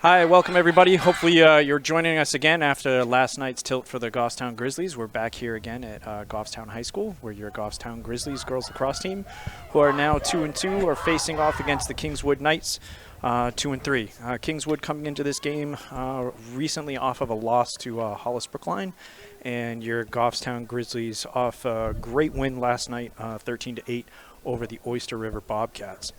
Hi, welcome everybody. Hopefully you're joining us again after last night's tilt for the Goffstown Grizzlies. We're back here again at Goffstown High School, where your Goffstown Grizzlies girls lacrosse team, who are now 2-2, are facing off against the Kingswood Knights, 2-3. Kingswood coming into this game recently off of a loss to Hollis Brookline, and your Goffstown Grizzlies off a great win last night, 13-8 over the Oyster River Bobcats.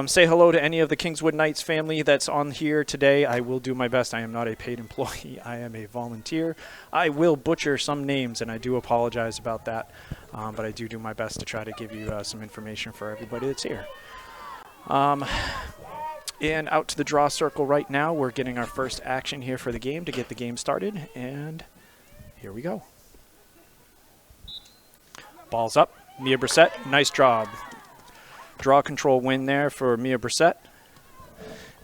Say hello to any of the Kingswood Knights family that's on here today. I will do my best. I am not a paid employee. I am a volunteer. I will butcher some names, and I do apologize about that. But I do my best to try to give you some information for everybody that's here. And out to the draw circle right now. We're getting our first action here for the game to get the game started. And here we go. Ball's up. Mia Brissett, nice job. Draw control win there for Mia Brissett.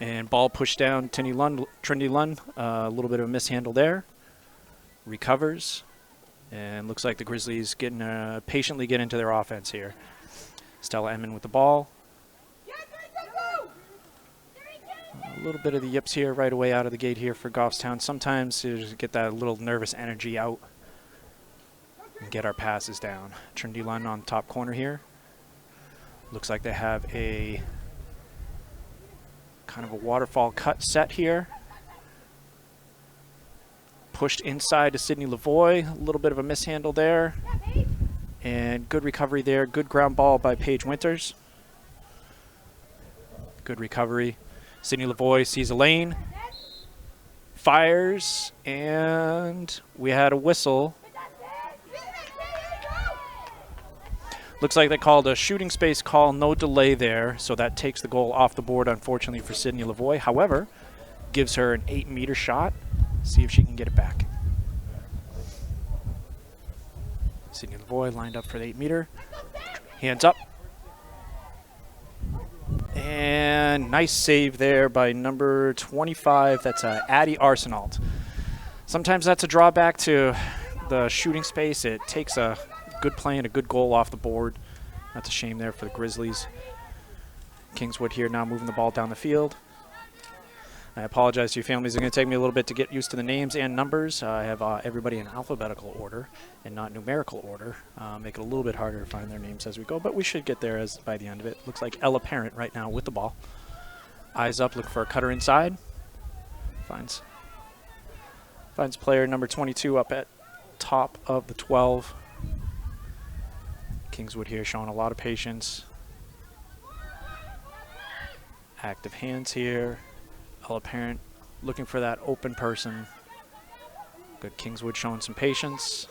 And ball pushed down Trinity Lund. A little bit of a mishandle there. Recovers. And looks like the Grizzlies getting patiently get into their offense here. Stella Emmon with the ball. A little bit of the yips here right away out of the gate here for Goffstown. Sometimes you just get that little nervous energy out and get our passes down. Trinity Lund on the top corner here. Looks like they have a kind of a waterfall cut set here. Pushed inside to Sydney Lavoie. A little bit of a mishandle there. And good recovery there. Good ground ball by Paige Winters. Good recovery. Sydney Lavoie sees a lane. Fires. And we had a whistle. Looks like they called a shooting space call, no delay there, so that takes the goal off the board, unfortunately, for Sydney Lavoie. However, gives her an 8-meter shot. See if she can get it back. Sydney Lavoie lined up for the 8-meter. Hands up. And nice save there by number 25. That's Addie Arsenault. Sometimes that's a drawback to the shooting space. It takes a good play and a good goal off the board. That's a shame there for the Grizzlies. Kingswood here now moving the ball down the field. I apologize to your families. It's going to take me a little bit to get used to the names and numbers. I have everybody in alphabetical order and not numerical order. Make it a little bit harder to find their names as we go, but we should get there by the end of it. Looks like Ella Parent right now with the ball. Eyes up, look for a cutter inside. Finds player number 22 up at top of the 12. Kingswood here showing a lot of patience. Active hands here. Ella Parent looking for that open person. Good Kingswood showing some patience.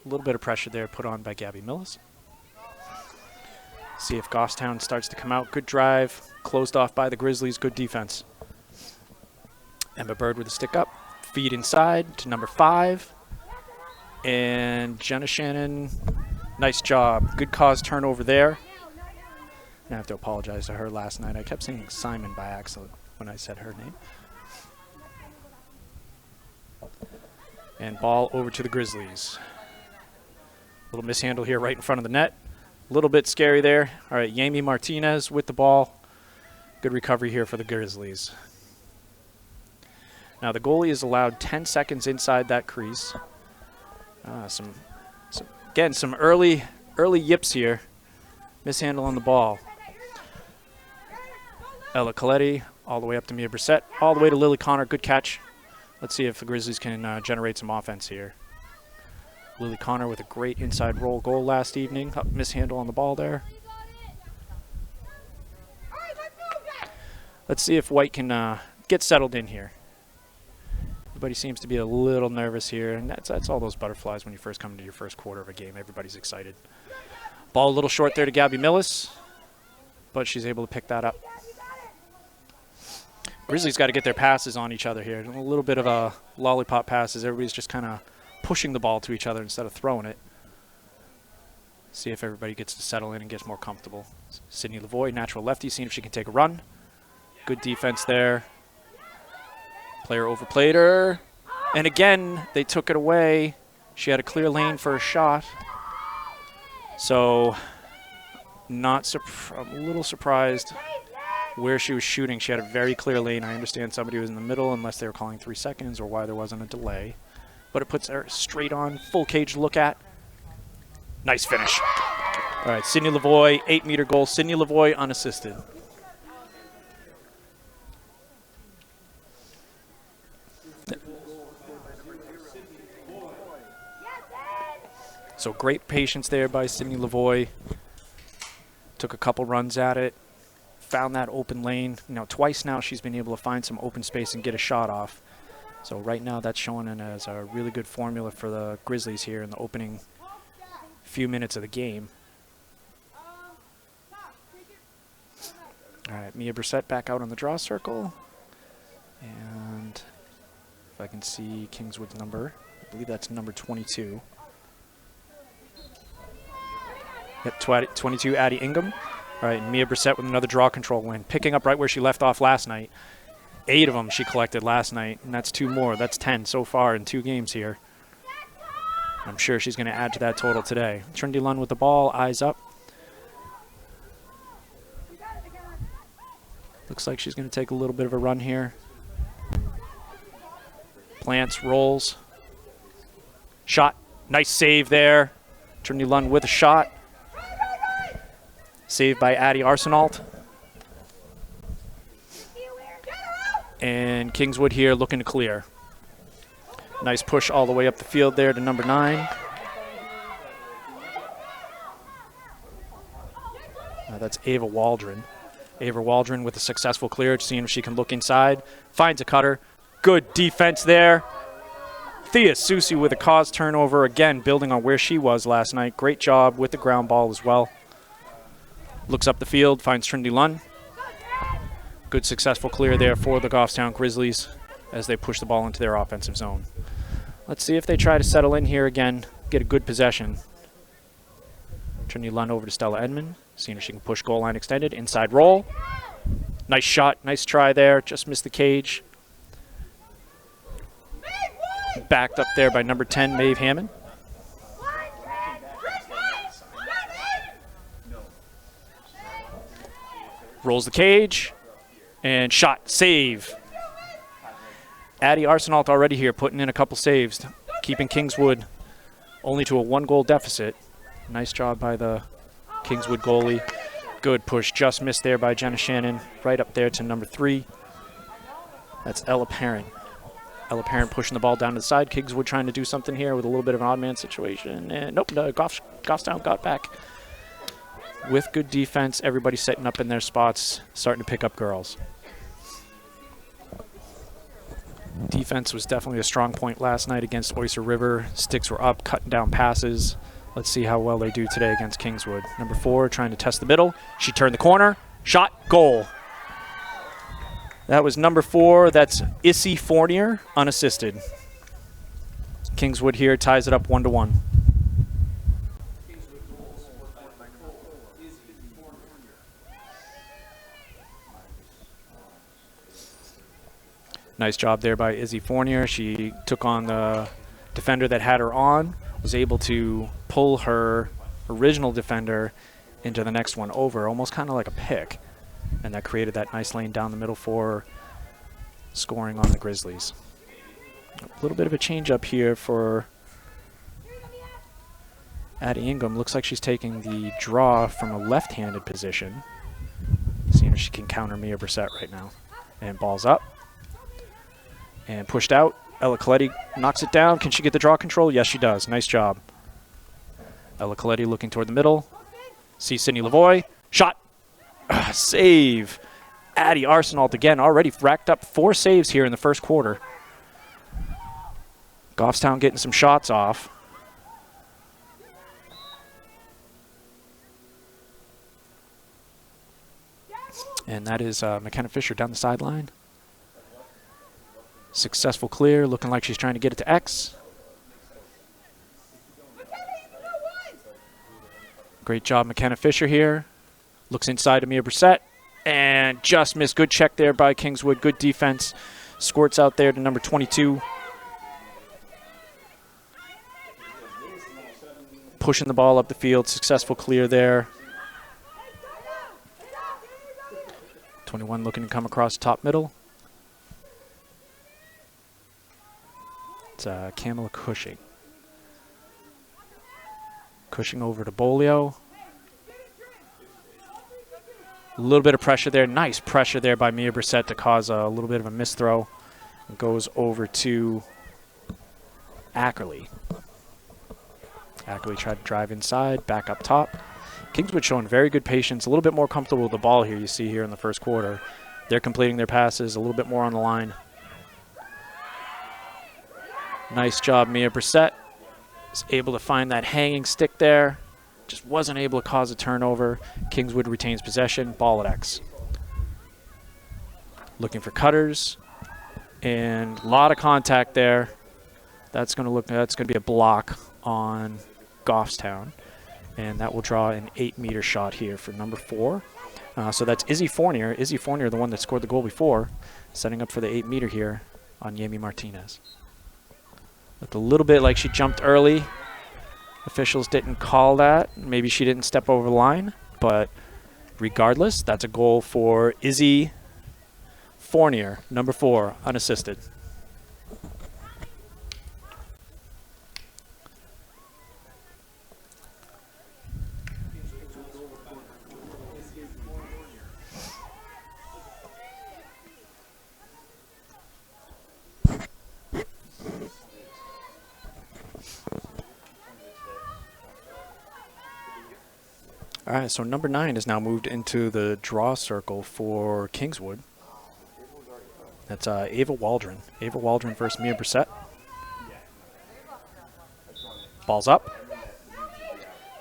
A little bit of pressure there put on by Gabby Millis. See if Goffstown starts to come out. Good drive. Closed off by the Grizzlies. Good defense. Emma Bird with a stick up. Feed inside to number 5. And Jenna Shannon. Nice job. Good cause turnover there. I have to apologize to her last night. I kept saying Simon by accident when I said her name. And ball over to the Grizzlies. Little mishandle here right in front of the net. A little bit scary there. All right, Yami Martinez with the ball. Good recovery here for the Grizzlies. Now the goalie is allowed 10 seconds inside that crease. Again, some early yips here. Mishandle on the ball. Ella Coletti all the way up to Mia Brissett. All the way to Lily Connor. Good catch. Let's see if the Grizzlies can generate some offense here. Lily Connor with a great inside roll goal last evening. Mishandle on the ball there. Let's see if White can get settled in here. Everybody seems to be a little nervous here, and that's all those butterflies when you first come into your first quarter of a game. Everybody's excited. Ball a little short there to Gabby Millis, but she's able to pick that up. Grizzlies got to get their passes on each other here. A little bit of a lollipop passes. Everybody's just kind of pushing the ball to each other instead of throwing it. See if everybody gets to settle in and gets more comfortable. Sydney Lavoie, natural lefty, seeing if she can take a run. Good defense there. Player overplayed her. And again, they took it away. She had a clear lane for a shot. So, I'm a little surprised where she was shooting. She had a very clear lane. I understand somebody was in the middle unless they were calling 3 seconds or why there wasn't a delay. But it puts her straight on, full cage to look at. Nice finish. All right, Sydney Lavoie, 8-meter goal. Sydney Lavoie unassisted. So great patience there by Sydney Lavoie. Took a couple runs at it. Found that open lane. Twice now she's been able to find some open space and get a shot off. So right now that's showing in as a really good formula for the Grizzlies here in the opening few minutes of the game. All right, Mia Brissett back out on the draw circle. And if I can see Kingswood's number, I believe that's number 22. Yep, 22, Addie Ingham. All right, Mia Brissett with another draw control win, picking up right where she left off last night. 8 of them she collected last night, and that's 2 more. That's 10 so far in 2 games here. I'm sure she's going to add to that total today. Trinity Lund with the ball, eyes up. Looks like she's going to take a little bit of a run here. Plants, rolls. Shot, nice save there. Trinity Lund with a shot. Saved by Addie Arsenault. And Kingswood here looking to clear. Nice push all the way up the field there to number 9. That's Ava Waldron. Ava Waldron with a successful clear, seeing if she can look inside. Finds a cutter. Good defense there. Thea Susi with a cause turnover, again building on where she was last night. Great job with the ground ball as well. Looks up the field, finds Trinity Lund. Good successful clear there for the Goffstown Grizzlies as they push the ball into their offensive zone. Let's see if they try to settle in here again, get a good possession. Trinity Lund over to Stella Edmond, seeing if she can push goal line extended. Inside roll. Nice shot, nice try there, just missed the cage. Backed up there by number 10, Maeve Hammond. Rolls the cage, and shot, save. Addie Arsenault already here, putting in a couple saves, keeping Kingswood only to a 1-goal deficit. Nice job by the Kingswood goalie. Good push, just missed there by Jenna Shannon, right up there to number 3. That's Ella Parent. Ella Parent pushing the ball down to the side. Kingswood trying to do something here with a little bit of an odd man situation. And nope, Goffstown got back. With good defense, everybody setting up in their spots, starting to pick up girls. Defense was definitely a strong point last night against Oyster River. Sticks were up, cutting down passes. Let's see how well they do today against Kingswood. Number 4 trying to test the middle. She turned the corner. Shot, goal. That was number 4. That's Issy Fournier, unassisted. Kingswood here ties it up 1-1. Nice job there by Izzy Fournier. She took on the defender that had her on, was able to pull her original defender into the next one over, almost kind of like a pick. And that created that nice lane down the middle for scoring on the Grizzlies. A little bit of a change up here for Addie Ingham. Looks like she's taking the draw from a left-handed position. Seeing if she can counter Mia Brissett right now. And ball's up. And pushed out. Ella Coletti knocks it down. Can she get the draw control? Yes, she does. Nice job. Ella Coletti looking toward the middle. See Sydney Lavoie. Shot. Save. Addie Arsenault again, already racked up 4 saves here in the first quarter. Goffstown getting some shots off. And that is McKenna Fisher down the sideline. Successful clear, looking like she's trying to get it to X. Great job, McKenna Fisher here. Looks inside to Mia Brissett. And just missed. Good check there by Kingswood. Good defense. Squirts out there to number 22. Pushing the ball up the field. Successful clear there. 21 looking to come across top middle. It's Kamala Cushing. Cushing over to Bolio. A little bit of pressure there. Nice pressure there by Mia Brissett to cause a little bit of a misthrow. It goes over to Ackerley. Ackerley tried to drive inside, back up top. Kingswood showing very good patience, a little bit more comfortable with the ball here, you see here in the first quarter. They're completing their passes, a little bit more on the line. Nice job, Mia Brissett. Is able to find that hanging stick there. Just wasn't able to cause a turnover. Kingswood retains possession, ball at X. Looking for cutters, and a lot of contact there. That's going to be a block on Goffstown, and that will draw an 8-meter shot here for number 4. So that's Izzy Fournier. Izzy Fournier, the one that scored the goal before, setting up for the 8-meter here on Yami Martinez. Looked a little bit like she jumped early. Officials didn't call that. Maybe she didn't step over the line, but regardless, that's a goal for Izzy Fournier, number 4, unassisted. All right, so number 9 is now moved into the draw circle for Kingswood. That's Ava Waldron. Ava Waldron versus Mia Brissett. Ball's up.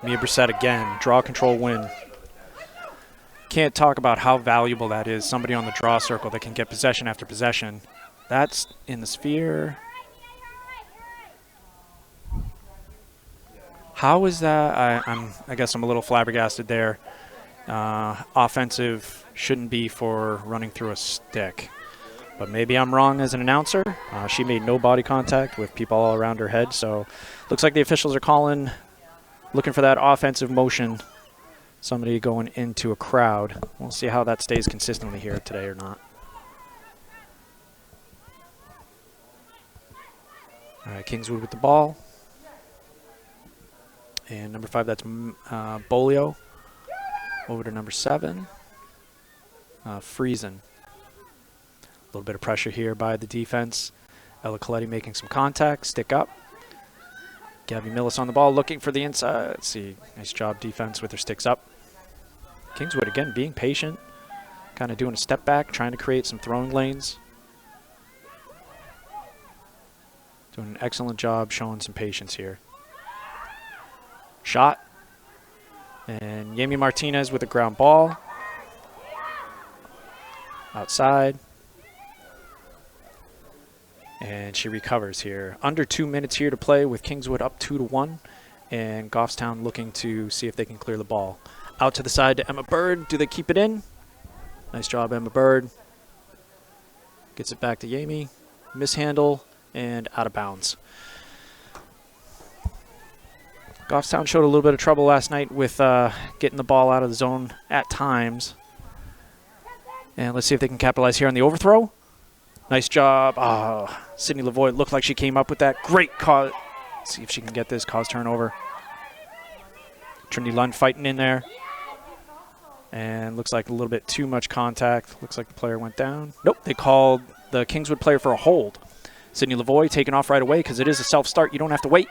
Mia Brissett again. Draw control win. Can't talk about how valuable that is. Somebody on the draw circle that can get possession after possession. That's in the sphere. How is that? I guess I'm a little flabbergasted there. Offensive shouldn't be for running through a stick. But maybe I'm wrong as an announcer. She made no body contact with people all around her head. So looks like the officials are looking for that offensive motion. Somebody going into a crowd. We'll see how that stays consistently here today or not. All right, Kingswood with the ball. And number 5, that's Bolio. Over to number 7, Friesen. A little bit of pressure here by the defense. Ella Coletti making some contact, stick up. Gabby Millis on the ball, looking for the inside. Let's see, nice job defense with her sticks up. Kingswood again being patient, kind of doing a step back, trying to create some throwing lanes. Doing an excellent job showing some patience here. Shot. And Yami Martinez with a ground ball. Outside. And she recovers here. Under 2 minutes here to play with Kingswood up 2-1. And Goffstown looking to see if they can clear the ball. Out to the side to Emma Bird. Do they keep it in? Nice job, Emma Bird. Gets it back to Yami. Mishandle and out of bounds. Goffstown showed a little bit of trouble last night with getting the ball out of the zone at times. And let's see if they can capitalize here on the overthrow. Nice job. Sydney Lavoie looked like she came up with that. Great cause. Let's see if she can get this cause turnover. Trinity Lund fighting in there. And looks like a little bit too much contact. Looks like the player went down. Nope, they called the Kingswood player for a hold. Sydney Lavoie taking off right away because it is a self-start. You don't have to wait.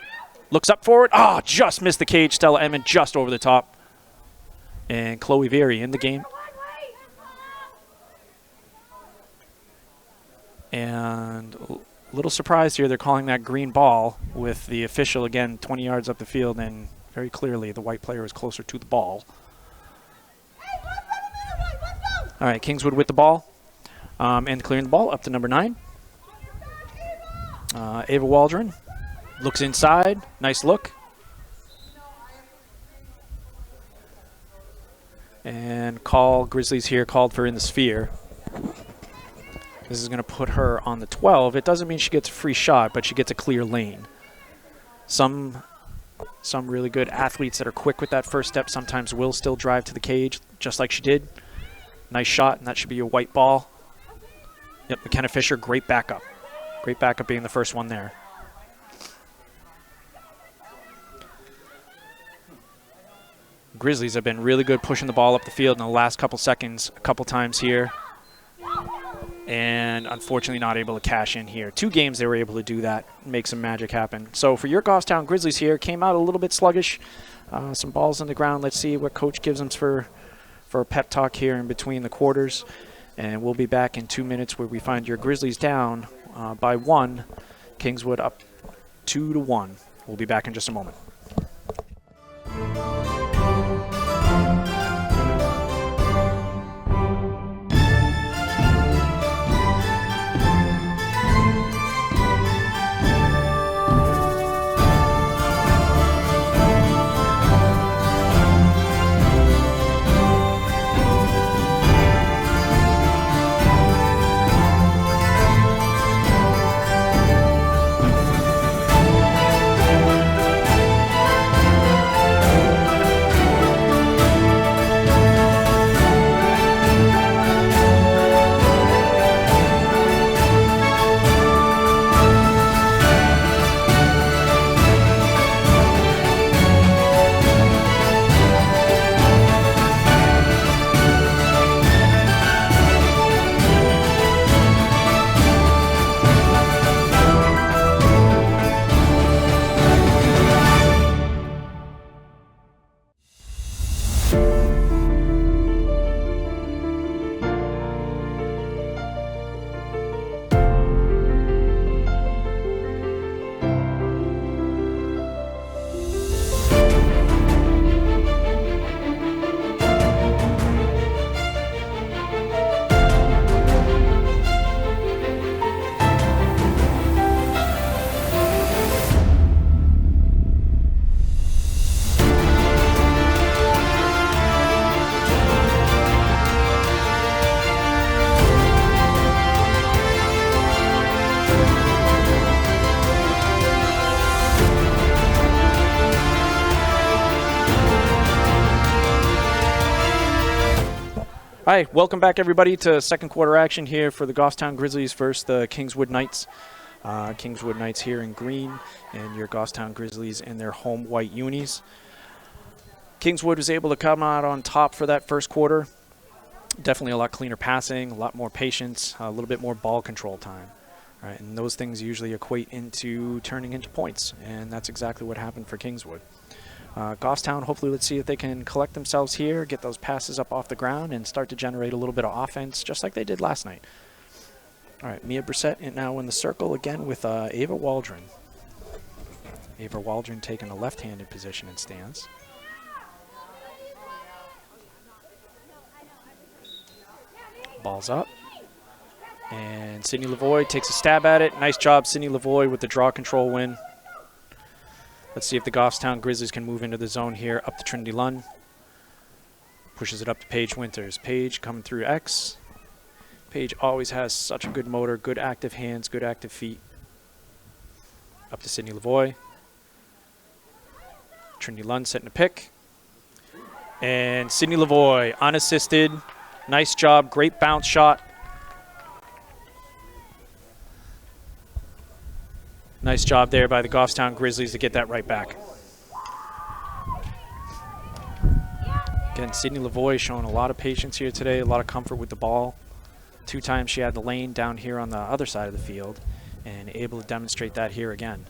Looks up for it. Just missed the cage. Stella Emmett just over the top. And Chloe Veary in the game. And a little surprised here. They're calling that green ball with the official, again, 20 yards up the field. And very clearly the white player is closer to the ball. All right, Kingswood with the ball. And clearing the ball up to number 9. Ava Waldron. Looks inside. Nice look. And Grizzlies here called for in the sphere. This is going to put her on the 12. It doesn't mean she gets a free shot, but she gets a clear lane. Some really good athletes that are quick with that first step sometimes will still drive to the cage, just like she did. Nice shot, and that should be a white ball. Yep, McKenna Fisher, great backup. Great backup being the first one there. Grizzlies have been really good pushing the ball up the field in the last couple seconds, a couple times here. And unfortunately not able to cash in here. 2 games they were able to do that, make some magic happen. So for your Goffstown Grizzlies here, came out a little bit sluggish. Some balls on the ground. Let's see what coach gives them for a pep talk here in between the quarters. And we'll be back in 2 minutes where we find your Grizzlies down by 1. Kingswood up 2-1. We'll be back in just a moment. Hi, welcome back everybody to second quarter action here for the Goffstown Grizzlies versus the Kingswood Knights. Kingswood Knights here in green and your Goffstown Grizzlies in their home white unis. Kingswood was able to come out on top for that first quarter. Definitely a lot cleaner passing, a lot more patience, a little bit more ball control time. Right, and those things usually equate into turning into points, and that's exactly what happened for Kingswood. Goffstown, hopefully let's see if they can collect themselves here, get those passes up off the ground, and start to generate a little bit of offense, just like they did last night. All right, Mia Brissett now in the circle again with Ava Waldron. Ava Waldron taking a left-handed position in stance. Ball's up. And Sydney Lavoie takes a stab at it. Nice job, Sydney Lavoie, with the draw control win. Let's see if the Goffstown Grizzlies can move into the zone here, up to Trinity Lund. Pushes it up to Paige Winters. Paige coming through X. Paige always has such a good motor, good active hands, good active feet. Up to Sydney Lavoie. Trinity Lund setting a pick. And Sydney Lavoie, unassisted. Nice job, great bounce shot. Nice job there by the Goffstown Grizzlies to get that right back. Again, Sydney Lavoie showing a lot of patience here today, a lot of comfort with the ball. 2 times she had the lane down here on the other side of the field and able to demonstrate that here again.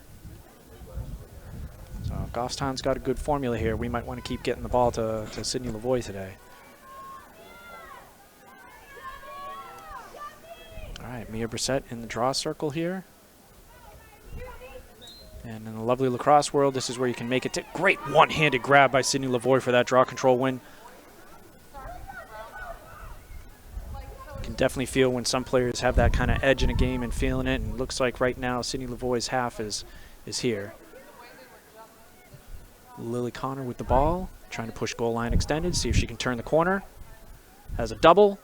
So Goffstown's got a good formula here. We might want to keep getting the ball to Sydney Lavoie today. All right, Mia Brissett in the draw circle here. And in the lovely lacrosse world, this is where you can make it. Great one-handed grab by Sydney Lavoie for that draw control win. You can definitely feel when some players have that kind of edge in a game and feeling it. And it looks like right now Sydney Lavoie's half is here. Lily Connor with the ball, trying to push goal line extended, see if she can turn the corner. Has a double.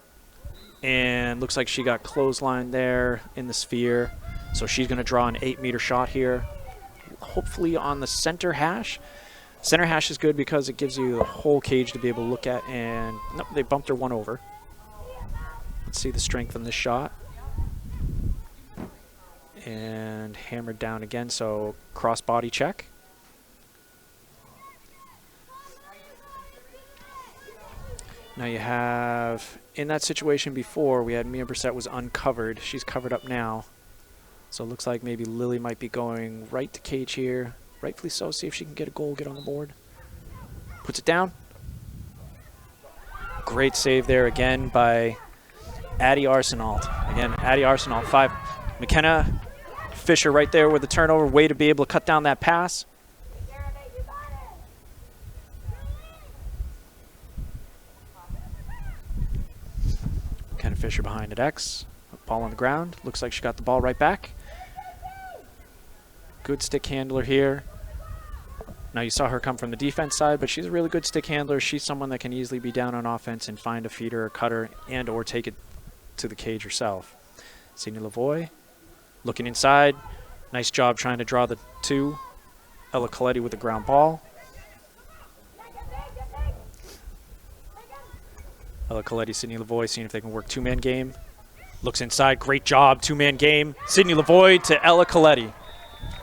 And looks like she got clothesline there in the sphere. So she's going to draw an 8-meter shot here. Hopefully on the center hash. Center hash is good because it gives you the whole cage to be able to look at, and nope, they bumped her one over. Let's see the strength on this shot. And hammered down again, so cross-body check. Now you have, in that situation before, we had Mia Brissett was uncovered. She's covered up now. So it looks like maybe Lily might be going right to cage here. Rightfully so, see if she can get a goal, get on the board. Puts it down. Great save there again by Addie Arsenault. Again, Addie Arsenault, 5. McKenna Fisher right there with the turnover. Way to be able to cut down that pass. McKenna Fisher behind at X. Ball on the ground. Looks like she got the ball right back. Good stick handler here. Now you saw her come from the defense side, but she's a really good stick handler. She's someone that can easily be down on offense and find a feeder or cutter and or take it to the cage herself. Sydney Lavoie looking inside. Nice job trying to draw the 2. Ella Coletti with the ground ball. Ella Coletti, Sydney Lavoie seeing if they can work 2-man game. Looks inside. Great job. 2-man game. Sydney Lavoie to Ella Coletti.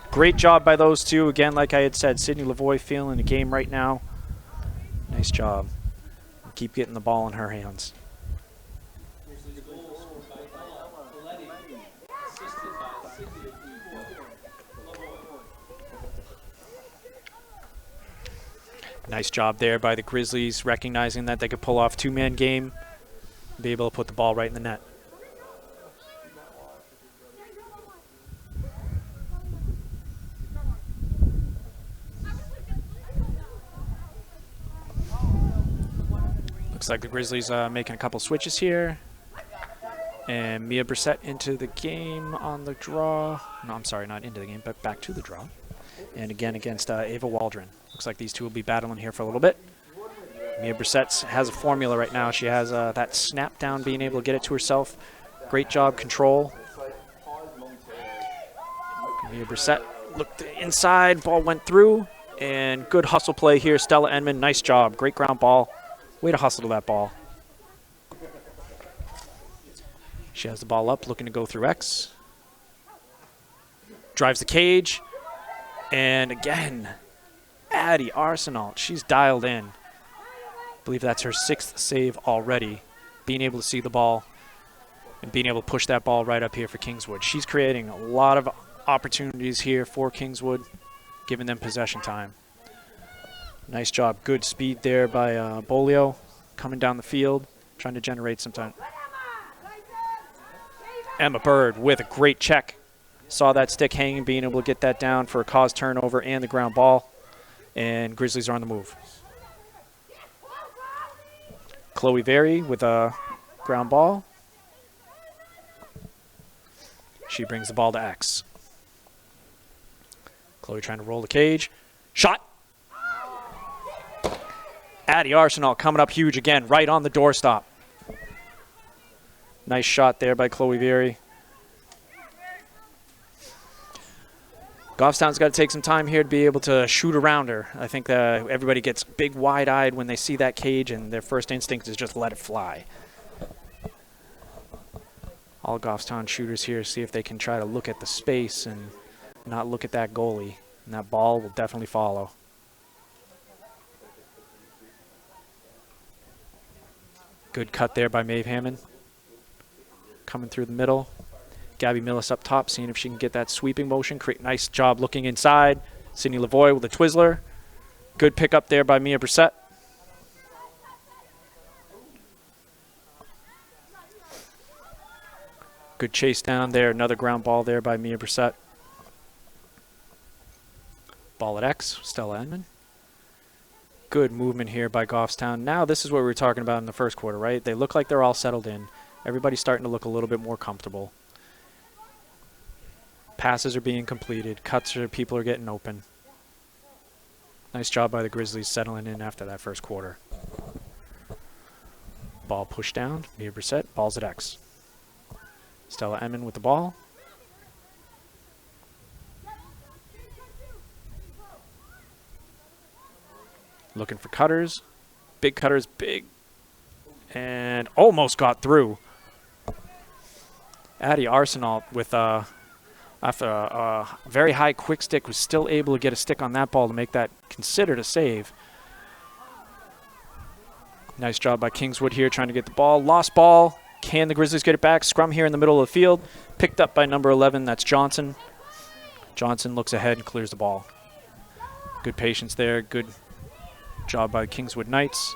Great job by those two. Again, like I had said, Sydney Lavoie feeling the game right now. Nice job. Keep getting the ball in her hands. Nice job there by the Grizzlies, recognizing that they could pull off 2-man game, be able to put the ball right in the net. Looks like the Grizzlies making a couple switches here. And Mia Brissett into the game on the draw. No, I'm sorry, not into the game, but back to the draw. And again against Ava Waldron. Looks like these two will be battling here for a little bit. Mia Brissett has a formula right now. She has that snap down, being able to get it to herself. Great job, control. Mia Brissett looked inside, ball went through. And good hustle play here, Stella Enman. Nice job, great ground ball. Way to hustle to that ball. She has the ball up, looking to go through X. Drives the cage. And again, Addie Arsenault, she's dialed in. I believe that's her 6th save already. Being able to see the ball and being able to push that ball right up here for Kingswood. She's creating a lot of opportunities here for Kingswood, giving them possession time. Nice job. Good speed there by Bolio, coming down the field, trying to generate some time. Emma Bird with a great check. Saw that stick hanging, being able to get that down for a cause turnover and the ground ball. And Grizzlies are on the move. Chloe Very with a ground ball. She brings the ball to X. Chloe trying to roll the cage. Shot! Addie Arsenault coming up huge again, right on the doorstop. Nice shot there by Chloe Very. Goffstown's got to take some time here to be able to shoot around her. I think everybody gets big wide-eyed when they see that cage, and their first instinct is just let it fly. All Goffstown shooters here see if they can try to look at the space and not look at that goalie, and that ball will definitely follow. Good cut there by Maeve Hammond. Coming through the middle. Gabby Millis up top, seeing if she can get that sweeping motion. Nice job looking inside. Sydney Lavoie with a Twizzler. Good pickup there by Mia Brissett. Good chase down there. Another ground ball there by Mia Brissett. Ball at X, Stella Enman. Good movement here by Goffstown. Now this is what we were talking about in the first quarter, right? They look like they're all settled in. Everybody's starting to look a little bit more comfortable. Passes are being completed. People are getting open. Nice job by the Grizzlies settling in after that first quarter. Ball pushed down. Mia Brissett. Ball's at X. Stella Enman with the ball. Looking for cutters. Big cutters. Big. And almost got through. Addy Arsenal with after a very high quick stick was still able to get a stick on that ball to make that considered a save. Nice job by Kingswood here trying to get the ball. Lost ball. Can the Grizzlies get it back? Scrum here in the middle of the field. Picked up by number 11. That's Johnson. Johnson looks ahead and clears the ball. Good patience there. Good job by Kingswood Knights.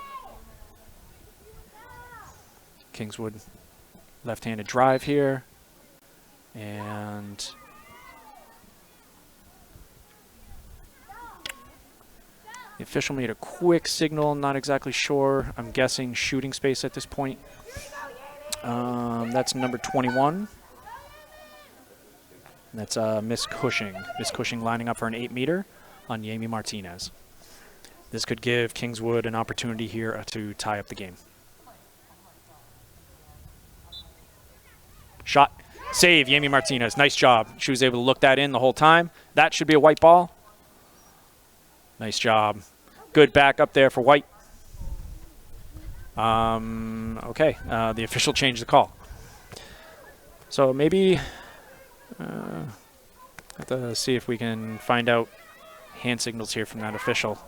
Kingswood left-handed drive here. And the official made a quick signal. Not exactly sure. I'm guessing shooting space at this point. That's number 21. That's Miss Cushing. Miss Cushing lining up for an 8-meter on Yami Martinez. This could give Kingswood an opportunity here to tie up the game. Shot. Save, Yami Martinez. Nice job. She was able to look that in the whole time. That should be a white ball. Nice job. Good back up there for white. Okay, the official changed the call. So maybe have to see if we can find out hand signals here from that official.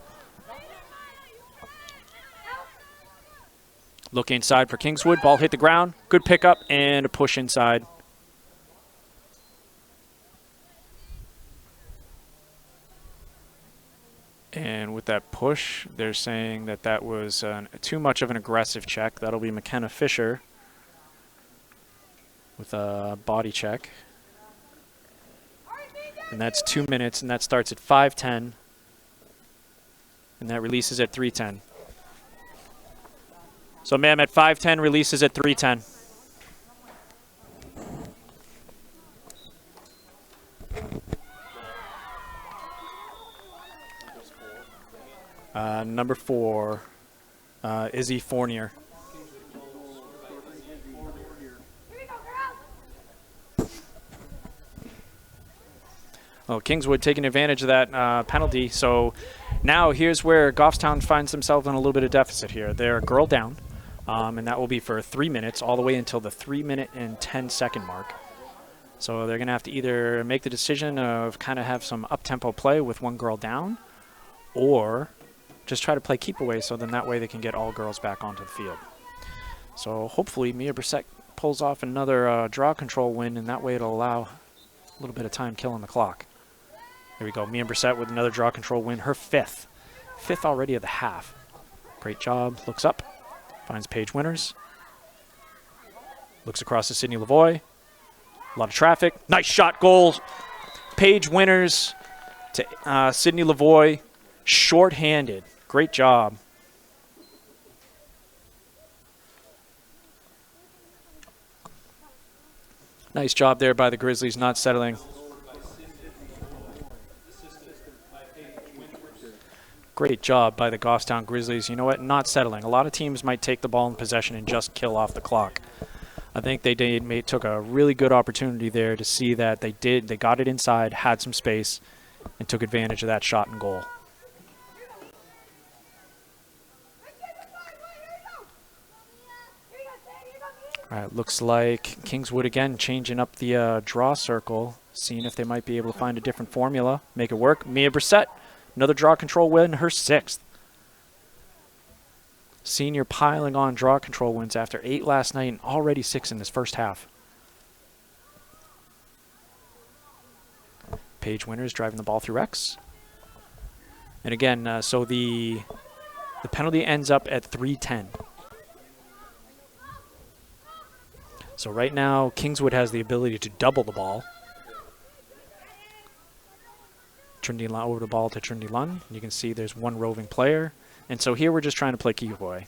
Look inside for Kingswood. Ball hit the ground. Good pickup and a push inside. And with that push, they're saying that that was too much of an aggressive check. That'll be McKenna Fisher with a body check. And that's 2 minutes, and that starts at 5:10. And that releases at 3:10. So, ma'am, at 5:10, releases at 3:10. Number 4, Izzy Fournier. Well, Kingswood taking advantage of that penalty. So now here's where Goffstown finds themselves in a little bit of deficit here. They're a girl down, and that will be for 3 minutes, all the way until the 3-minute and 10-second mark. So they're going to have to either make the decision of kind of have some up-tempo play with one girl down, or just try to play keep away, so then that way they can get all girls back onto the field. So hopefully Mia Brissett pulls off another draw control win, and that way it'll allow a little bit of time killing the clock. There we go. Mia Brissett with another draw control win, her fifth already of the half. Great job. Looks up, finds Paige Winters, looks across to Sydney Lavoie. A lot of traffic. Nice shot, goal. Paige Winters to Sydney Lavoie, short-handed. Great job. Nice job there by the Grizzlies, not settling. Great job by the Goffstown Grizzlies. You know what? Not settling. A lot of teams might take the ball in possession and just kill off the clock. I think they took a really good opportunity there to see that they got it inside, had some space, and took advantage of that shot and goal. All right, looks like Kingswood again changing up the draw circle, seeing if they might be able to find a different formula, make it work. Mia Brissett, another draw control win, her 6th. Senior piling on draw control wins after 8 last night and already 6 in this first half. Paige Winters driving the ball through X. And again, so the penalty ends up at 3:10. So right now, Kingswood has the ability to double the ball. Trinity Lund over the ball to Trinity Lund. You can see there's one roving player. And so here we're just trying to play keep away.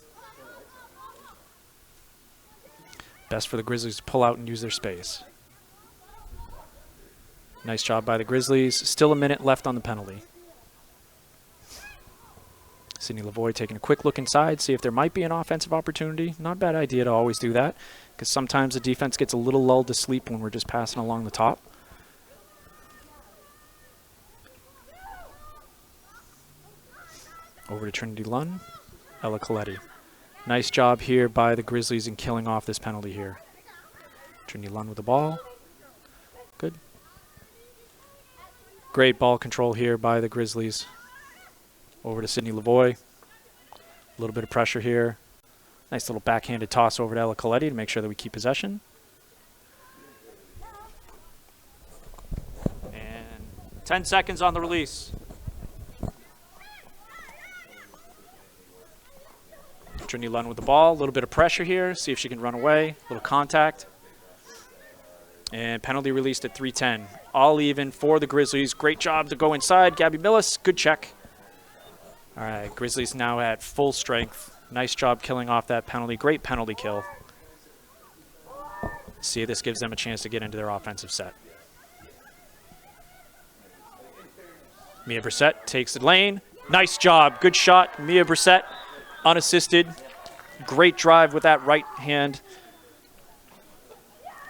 Best for the Grizzlies to pull out and use their space. Nice job by the Grizzlies. Still a minute left on the penalty. Sydney Lavoie taking a quick look inside, see if there might be an offensive opportunity. Not a bad idea to always do that, because sometimes the defense gets a little lulled to sleep when we're just passing along the top. Over to Trinity Lund, Ella Coletti. Nice job here by the Grizzlies in killing off this penalty here. Trinity Lund with the ball. Good. Great ball control here by the Grizzlies. Over to Sydney Lavoie. A little bit of pressure here. Nice little backhanded toss over to Ella Coletti to make sure that we keep possession. And 10 seconds on the release. Trinity Lund with the ball. A little bit of pressure here. See if she can run away. A little contact. And penalty released at 3:10. All even for the Grizzlies. Great job to go inside. Gabby Millis, good check. All right, Grizzlies now at full strength. Nice job killing off that penalty. Great penalty kill. See if this gives them a chance to get into their offensive set. Mia Brissett takes the lane. Nice job. Good shot. Mia Brissett, unassisted. Great drive with that right hand.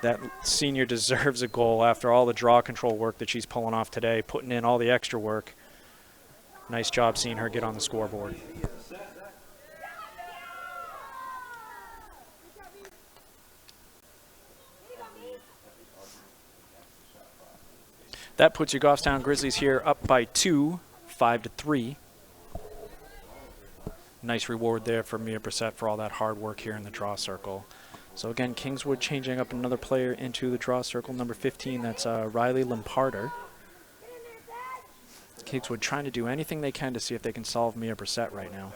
That senior deserves a goal after all the draw control work that she's pulling off today, putting in all the extra work. Nice job seeing her get on the scoreboard. That puts your Goffstown Grizzlies here up by 2, 5-3. Nice reward there for Mia Brissett for all that hard work here in the draw circle. So again, Kingswood changing up another player into the draw circle, number 15. That's Riley Limparter. Kingswood trying to do anything they can to see if they can solve Mia Brissett right now.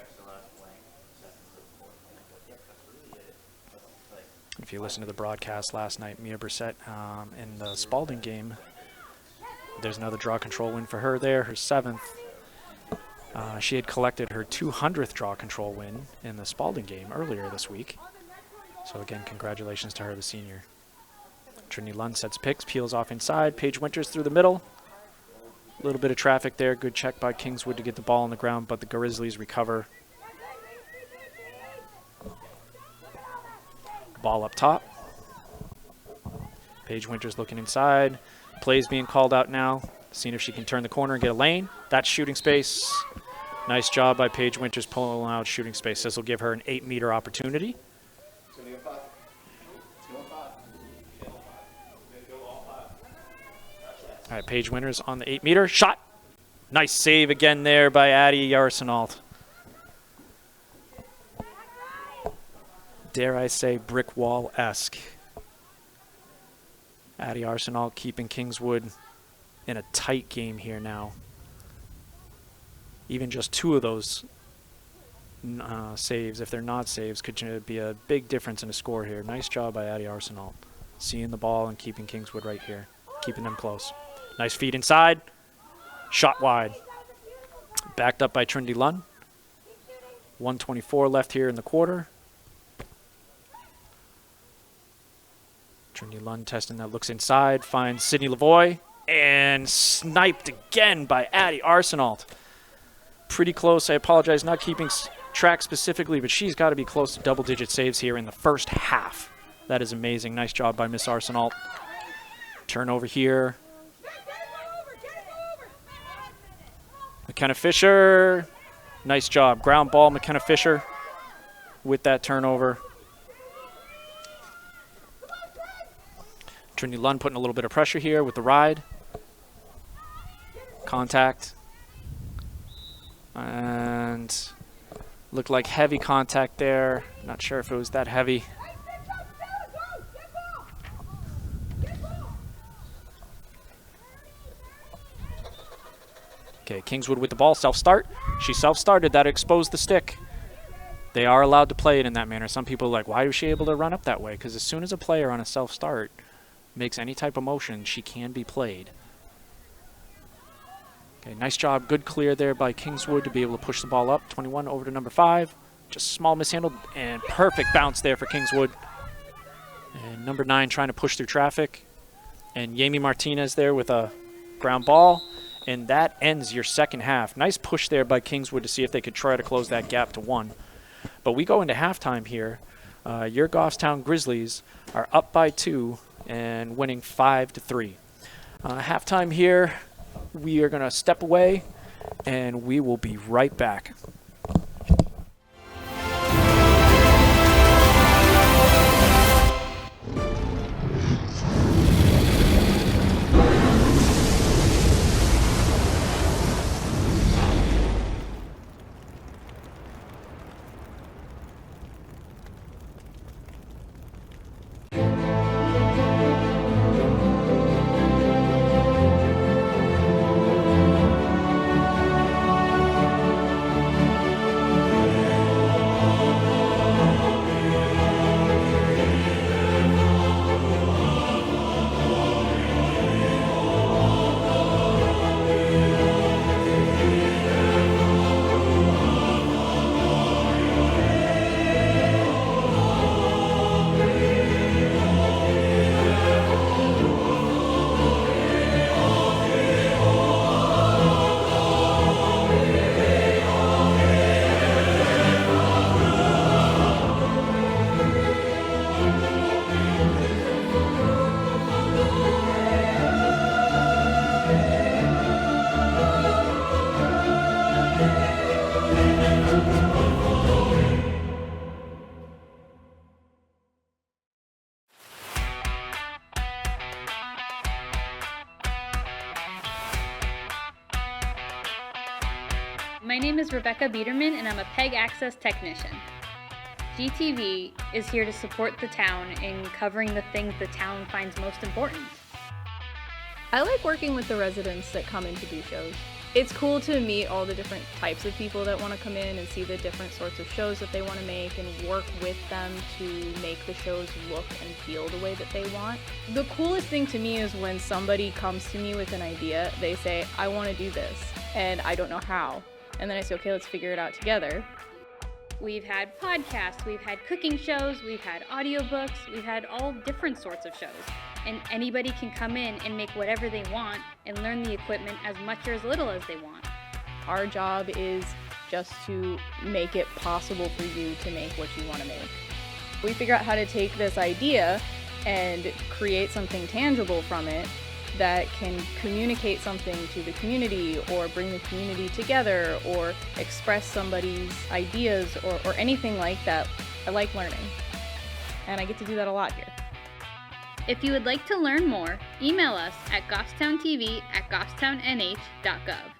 If you listen to the broadcast last night, Mia Brissett in the Spalding game, there's another draw control win for her there, her 7th. She had collected her 200th draw control win in the Spalding game earlier this week. So again, congratulations to her, the senior. Trinity Lund sets picks, peels off inside. Paige Winters through the middle. A little bit of traffic there. Good check by Kingswood to get the ball on the ground, but the Grizzlies recover. Ball up top. Paige Winters looking inside. Plays being called out now. Seeing if she can turn the corner and get a lane. That's shooting space. Nice job by Paige Winters pulling out shooting space. This will give her an 8-meter opportunity. All right, Paige Winters on the 8-meter. Shot. Nice save again there by Addie Arsenault. Dare I say brick wall-esque. Addie Arsenault keeping Kingswood in a tight game here now. Even just 2 of those saves, if they're not saves, could be a big difference in a score here. Nice job by Addie Arsenault. Seeing the ball and keeping Kingswood right here. Keeping them close. Nice feed inside. Shot wide. Backed up by Trinity Lund. 1:24 left here in the quarter. Trinity Lund testing that, looks inside, finds Sydney Lavoie, and sniped again by Addie Arsenault. Pretty close. I apologize not keeping track specifically, but she's got to be close to double-digit saves here in the first half. That is amazing. Nice job by Miss Arsenault. Turnover here. McKenna Fisher. Nice job. Ground ball, McKenna Fisher with that turnover. Trinity Lund putting a little bit of pressure here with the ride. Contact. And looked like heavy contact there. Not sure if it was that heavy. Okay, Kingswood with the ball, self-start. She self-started, that exposed the stick. They are allowed to play it in that manner. Some people are like, why was she able to run up that way? Because as soon as a player on a self-start makes any type of motion, she can be played. Okay, nice job. Good clear there by Kingswood to be able to push the ball up. 21 over to number 5. Just small mishandled and perfect bounce there for Kingswood. And number 9 trying to push through traffic. And Yami Martinez there with a ground ball. And that ends your second half. Nice push there by Kingswood to see if they could try to close that gap to 1. But we go into halftime here. Your Goffstown Grizzlies are up by 2 and winning 5-3. Halftime here. We are going to step away, and we will be right back. My name is Rebecca Biederman and I'm a PEG Access Technician. GTV is here to support the town in covering the things the town finds most important. I like working with the residents that come in to do shows. It's cool to meet all the different types of people that want to come in and see the different sorts of shows that they want to make and work with them to make the shows look and feel the way that they want. The coolest thing to me is when somebody comes to me with an idea, they say, I want to do this, and I don't know how. And then I say, okay, let's figure it out together. We've had podcasts, we've had cooking shows, we've had audiobooks, we've had all different sorts of shows. And anybody can come in and make whatever they want and learn the equipment as much or as little as they want. Our job is just to make it possible for you to make what you want to make. We figure out how to take this idea and create something tangible from it that can communicate something to the community or bring the community together or express somebody's ideas or anything like that. I like learning, and I get to do that a lot here. If you would like to learn more, email us at goffstowntv@goffstownnh.gov.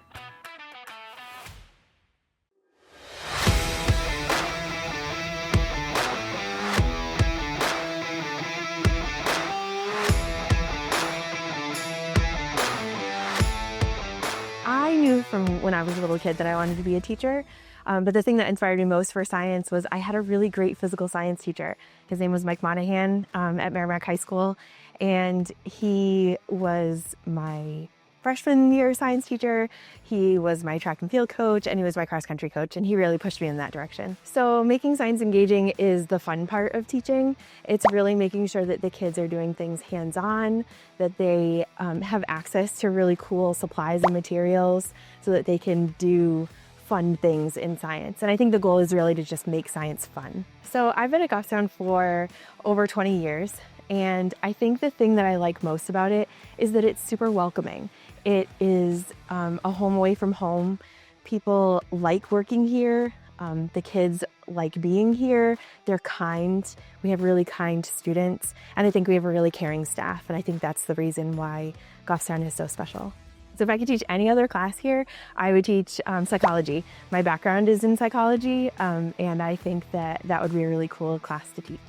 I knew from when I was a little kid that I wanted to be a teacher, but the thing that inspired me most for science was I had a really great physical science teacher. His name was Mike Monahan at Merrimack High School, and he was my freshman year science teacher. He was my track and field coach, and he was my cross country coach, and he really pushed me in that direction. So making science engaging is the fun part of teaching. It's really making sure that the kids are doing things hands-on, that they have access to really cool supplies and materials so that they can do fun things in science. And I think the goal is really to just make science fun. So I've been at Goffstown for over 20 years, and I think the thing that I like most about it is that it's super welcoming. It is a home away from home. People like working here. The kids like being here. They're kind. We have really kind students, and I think we have a really caring staff, and I think that's the reason why Goffstown is so special. So if I could teach any other class here, I would teach psychology. My background is in psychology, and I think that that would be a really cool class to teach.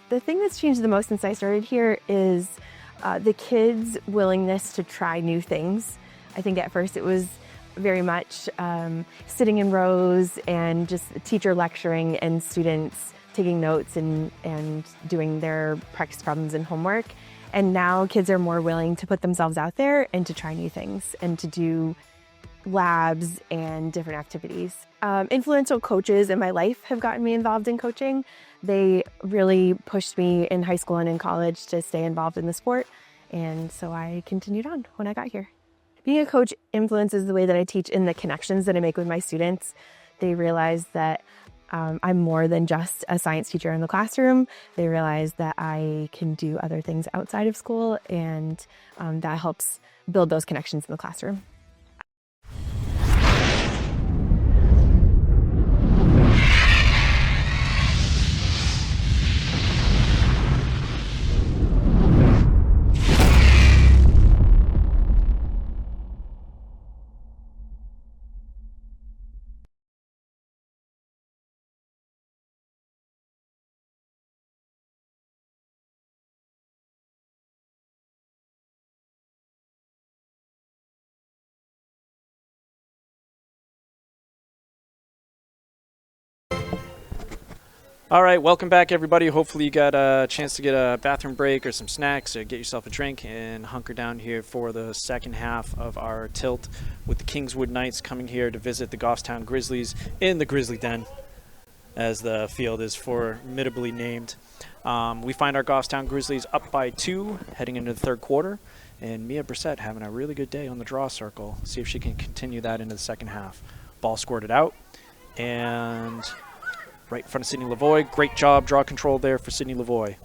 The thing that's changed the most since I started here is the kids' willingness to try new things. I think at first it was very much sitting in rows and just teacher lecturing and students taking notes and doing their practice problems and homework. And now kids are more willing to put themselves out there and to try new things and to do labs and different activities. Influential coaches in my life have gotten me involved in coaching. They really pushed me in high school and in college to stay involved in the sport, and so I continued on when I got here. Being a coach influences the way that I teach and the connections that I make with my students. They realize that I'm more than just a science teacher in the classroom. They realize that I can do other things outside of school, and that helps build those connections in the classroom. All right, welcome back, everybody. Hopefully you got a chance to get a bathroom break or some snacks or get yourself a drink and hunker down here for the second half of our tilt with the Kingswood Knights coming here to visit the Goffstown Grizzlies in the Grizzly Den, as the field is formidably named. We find our Goffstown Grizzlies up by 2 heading into the third quarter, and Mia Brissett having a really good day on the draw circle. See if she can continue that into the second half. Ball squirted out, and right in front of Sydney Lavoie. Great job, draw control there for Sydney Lavoie.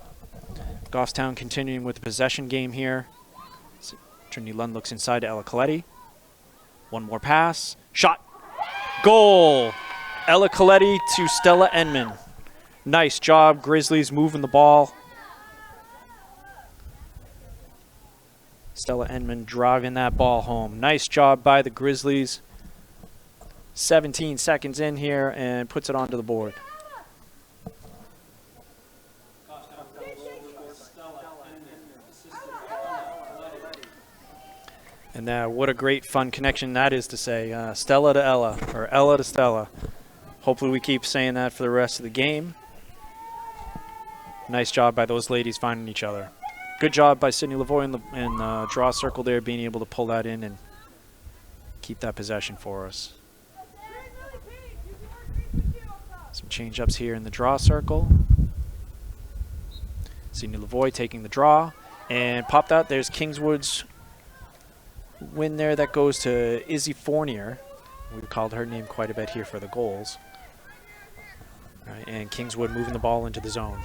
Goffstown continuing with the possession game here. Trinity Lund looks inside to Ella Coletti. One more pass. Shot. Goal. Ella Coletti to Stella Enman. Nice job, Grizzlies moving the ball. Stella Enman driving that ball home. Nice job by the Grizzlies. 17 seconds in here and puts it onto the board. And what a great fun connection that is to say. Stella to Ella, or Ella to Stella. Hopefully we keep saying that for the rest of the game. Nice job by those ladies finding each other. Good job by Sydney Lavoie in the draw circle there, being able to pull that in and keep that possession for us. Some change-ups here in the draw circle. Sydney Lavoie taking the draw and popped out. There's Kingswood's win there. That goes to Izzy Fournier. We've called her name quite a bit here for the goals. All right, and Kingswood moving the ball into the zone.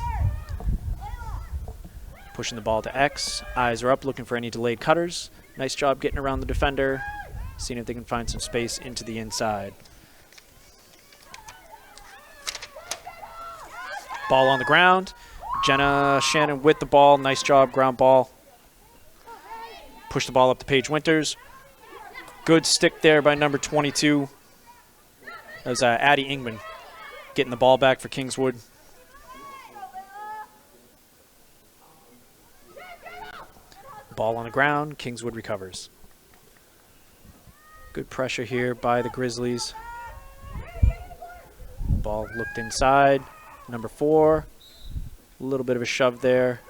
Pushing the ball to X. Eyes are up, looking for any delayed cutters. Nice job getting around the defender. Seeing if they can find some space into the inside. Ball on the ground. Jenna Shannon with the ball. Nice job, ground ball. Push the ball up to Paige Winters. Good stick there by number 22. That was Addie Ingman getting the ball back for Kingswood. Ball on the ground. Kingswood recovers. Good pressure here by the Grizzlies. Ball looked inside. Number 4. A little bit of a shove there.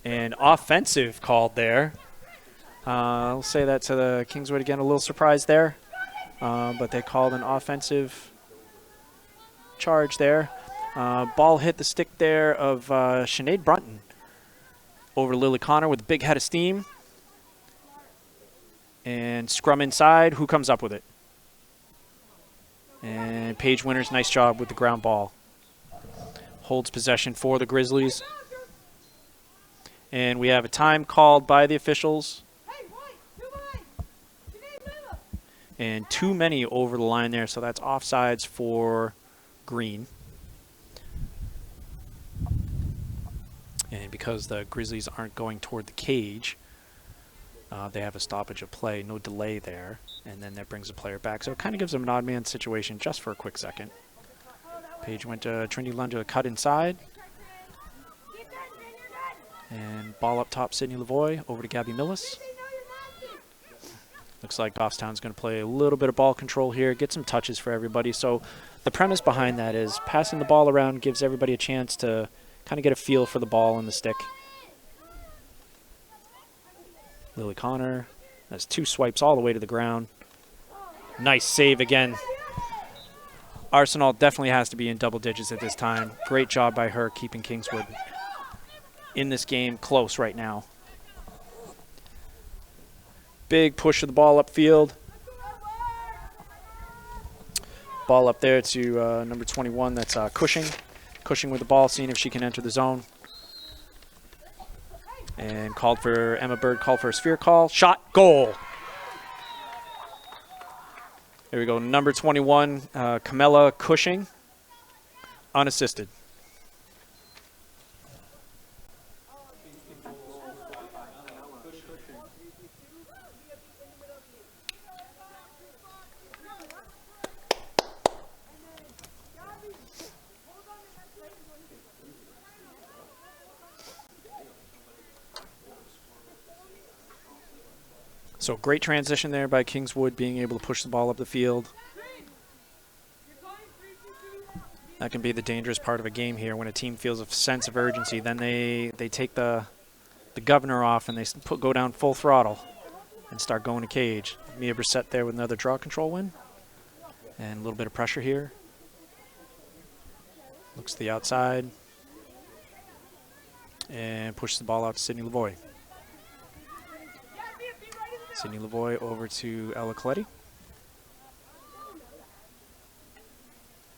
And offensive called there. I'll say that to the Kingswood again. A little surprised there. But they called an offensive charge there. Ball hit the stick there of Sinead Brunton over to Lily Connor with a big head of steam. And scrum inside. Who comes up with it? And Paige Winters, nice job with the ground ball. Holds possession for the Grizzlies. And we have a time called by the officials. And too many over the line there, so that's offsides for Green. And because the Grizzlies aren't going toward the cage, they have a stoppage of play, no delay there. And then that brings the player back. So it kind of gives them an odd man situation just for a quick second. Paige went to Trinity Lund to cut inside. And ball up top, Sydney Lavoie over to Gabby Millis. Looks like Goffstown's going to play a little bit of ball control here, get some touches for everybody. So the premise behind that is passing the ball around gives everybody a chance to kind of get a feel for the ball and the stick. Lily Connor has 2 swipes all the way to the ground. Nice save again. Arsenal definitely has to be in double digits at this time. Great job by her keeping Kingswood in this game close right now. Big push of the ball upfield. Ball up there to number 21, that's Cushing. Cushing with the ball, seeing if she can enter the zone. And called for, Emma Bird called for a sphere call. Shot, goal. There we go, number 21, Camilla Cushing, unassisted. So great transition there by Kingswood, being able to push the ball up the field. That can be the dangerous part of a game here when a team feels a sense of urgency. Then they take the governor off and they go down full throttle and start going to cage. Mia Brissett there with another draw control win. And a little bit of pressure here. Looks to the outside. And pushes the ball out to Sydney Lavoie. Sydney Lavoie over to Ella Coletti.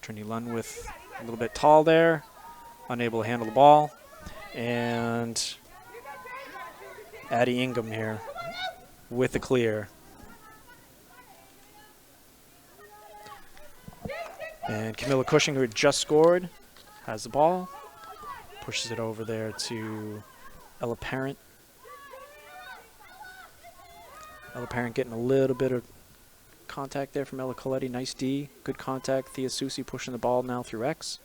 Trinity Lund with a little bit tall there, unable to handle the ball. And Addie Ingham here with the clear. And Camilla Cushing, who had just scored, has the ball. Pushes it over there to Ella Parent. Ella Parent getting a little bit of contact there from Ella Coletti. Nice D. Good contact. Thea Susi pushing the ball now through X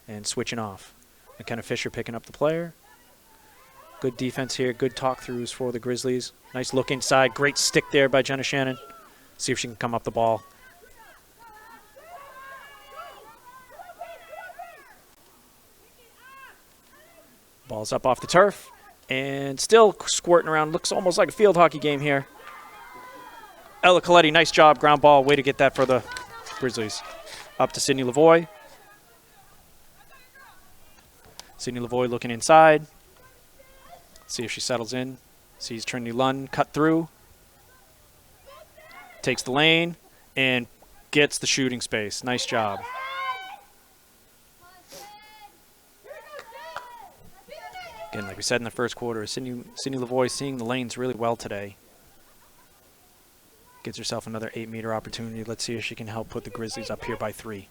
and switching off. McKenna Fisher picking up the player. Good defense here. Good talk-throughs for the Grizzlies. Nice look inside. Great stick there by Jenna Shannon. See if she can come up the ball. Ball's up off the turf. And still squirting around. Looks almost like a field hockey game here. Ella Coletti, nice job. Ground ball. Way to get that for the Grizzlies. Up to Sydney Lavoie. Sydney Lavoie looking inside. See if she settles in. Sees Trinity Lund cut through. Takes the lane and gets the shooting space. Nice job. Again, like we said in the first quarter, Sydney Lavoie seeing the lanes really well today. Gets herself another 8-meter opportunity. Let's see if she can help put the Grizzlies up here by 3.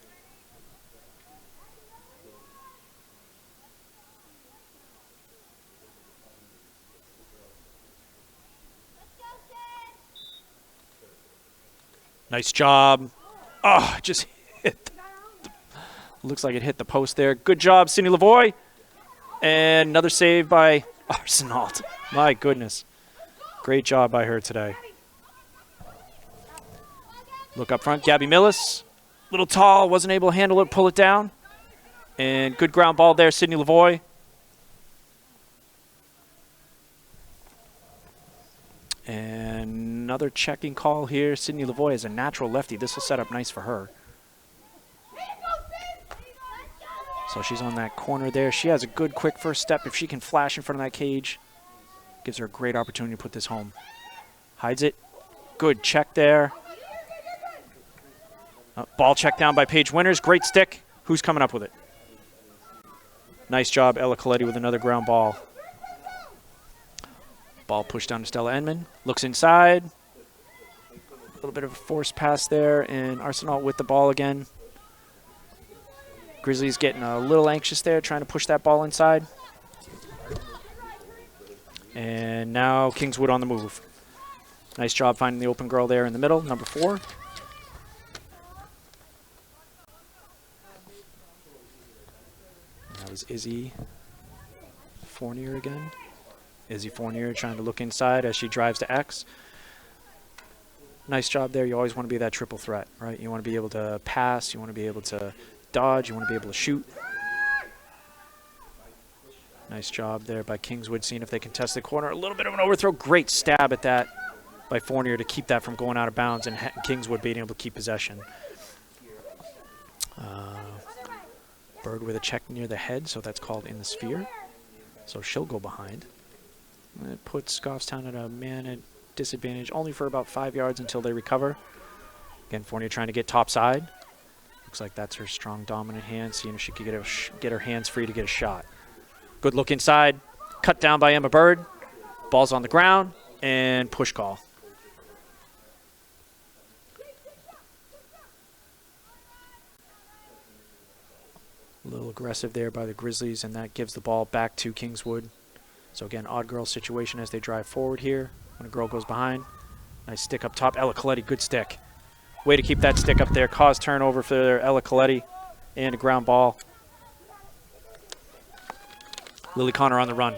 Nice job. Oh, just hit. Looks like it hit the post there. Good job, Sydney Lavoie. And another save by Arsenault. My goodness. Great job by her today. Look up front, Gabby Millis. Little tall, wasn't able to handle it, pull it down. And good ground ball there, Sydney Lavoie. And another checking call here. Sydney Lavoie is a natural lefty. This will set up nice for her. So she's on that corner there. She has a good quick first step. If she can flash in front of that cage, gives her a great opportunity to put this home. Hides it. Good check there. Ball check down by Paige Winters. Great stick. Who's coming up with it? Nice job, Ella Coletti with another ground ball. Ball pushed down to Stella Enman. Looks inside. A little bit of a forced pass there, and Arsenault with the ball again. Grizzlies getting a little anxious there, trying to push that ball inside. And now Kingswood on the move. Nice job finding the open girl there in the middle, number 4. That was Izzy Fournier again. Izzy Fournier trying to look inside as she drives to X. Nice job there. You always want to be that triple threat, right? You want to be able to pass. You want to be able to dodge. You want to be able to shoot. Nice job there by Kingswood, seeing if they can test the corner. A little bit of an overthrow. Great stab at that by Fournier to keep that from going out of bounds, and Kingswood being able to keep possession. Bird with a check near the head, so that's called in the sphere. So she'll go behind. It puts Goffstown at a man at disadvantage only for about 5 yards until they recover. Again, Fournier trying to get top side. Looks like that's her strong, dominant hand, seeing if she could get her hands free to get a shot. Good look inside. Cut down by Emma Bird. Ball's on the ground, and push call. A little aggressive there by the Grizzlies, and that gives the ball back to Kingswood. So again, odd girl situation as they drive forward here. When a girl goes behind. Nice stick up top. Ella Coletti, good stick. Way to keep that stick up there. Cause turnover for Ella Coletti. And a ground ball. Lily Connor on the run.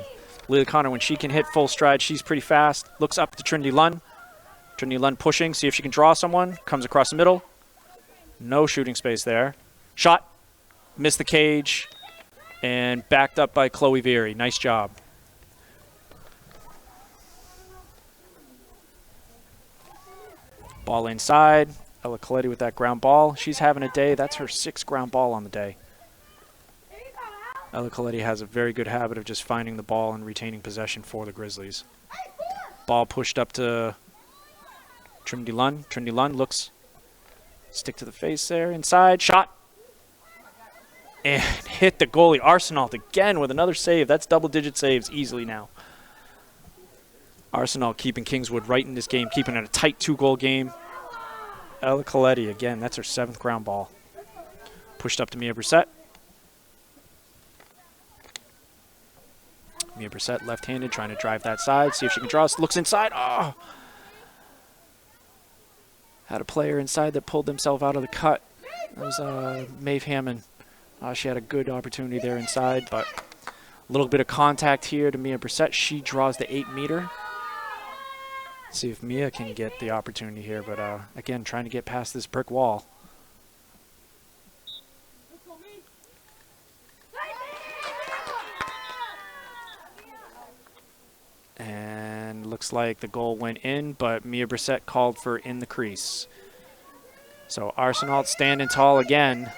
Lily Connor, when she can hit full stride, she's pretty fast. Looks up to Trinity Lund. Trinity Lund pushing, see if she can draw someone. Comes across the middle. No shooting space there. Shot. Missed the cage. And backed up by Chloe Veery. Nice job. Ball inside. Ella Coletti with that ground ball. She's having a day. That's her 6th ground ball on the day. Ella Coletti has a very good habit of just finding the ball and retaining possession for the Grizzlies. Ball pushed up to Trinity Lund. Trinity Lund looks. Stick to the face there. Inside. Shot. And hit the goalie. Arsenault again with another save. That's double-digit saves easily now. Arsenault keeping Kingswood right in this game, keeping it a tight 2-goal game. Ella Coletti, again, that's her 7th ground ball. Pushed up to Mia Brissett. Mia Brissett left-handed, trying to drive that side, see if she can draw. Looks inside. Oh! Had a player inside that pulled themselves out of the cut. That was Maeve Hammond. She had a good opportunity there inside, but a little bit of contact here to Mia Brissett. She draws the 8-meter. See if Mia can get the opportunity here, but again, trying to get past this brick wall. And looks like the goal went in, but Mia Brissett called for in the crease. So Arsenault standing tall again.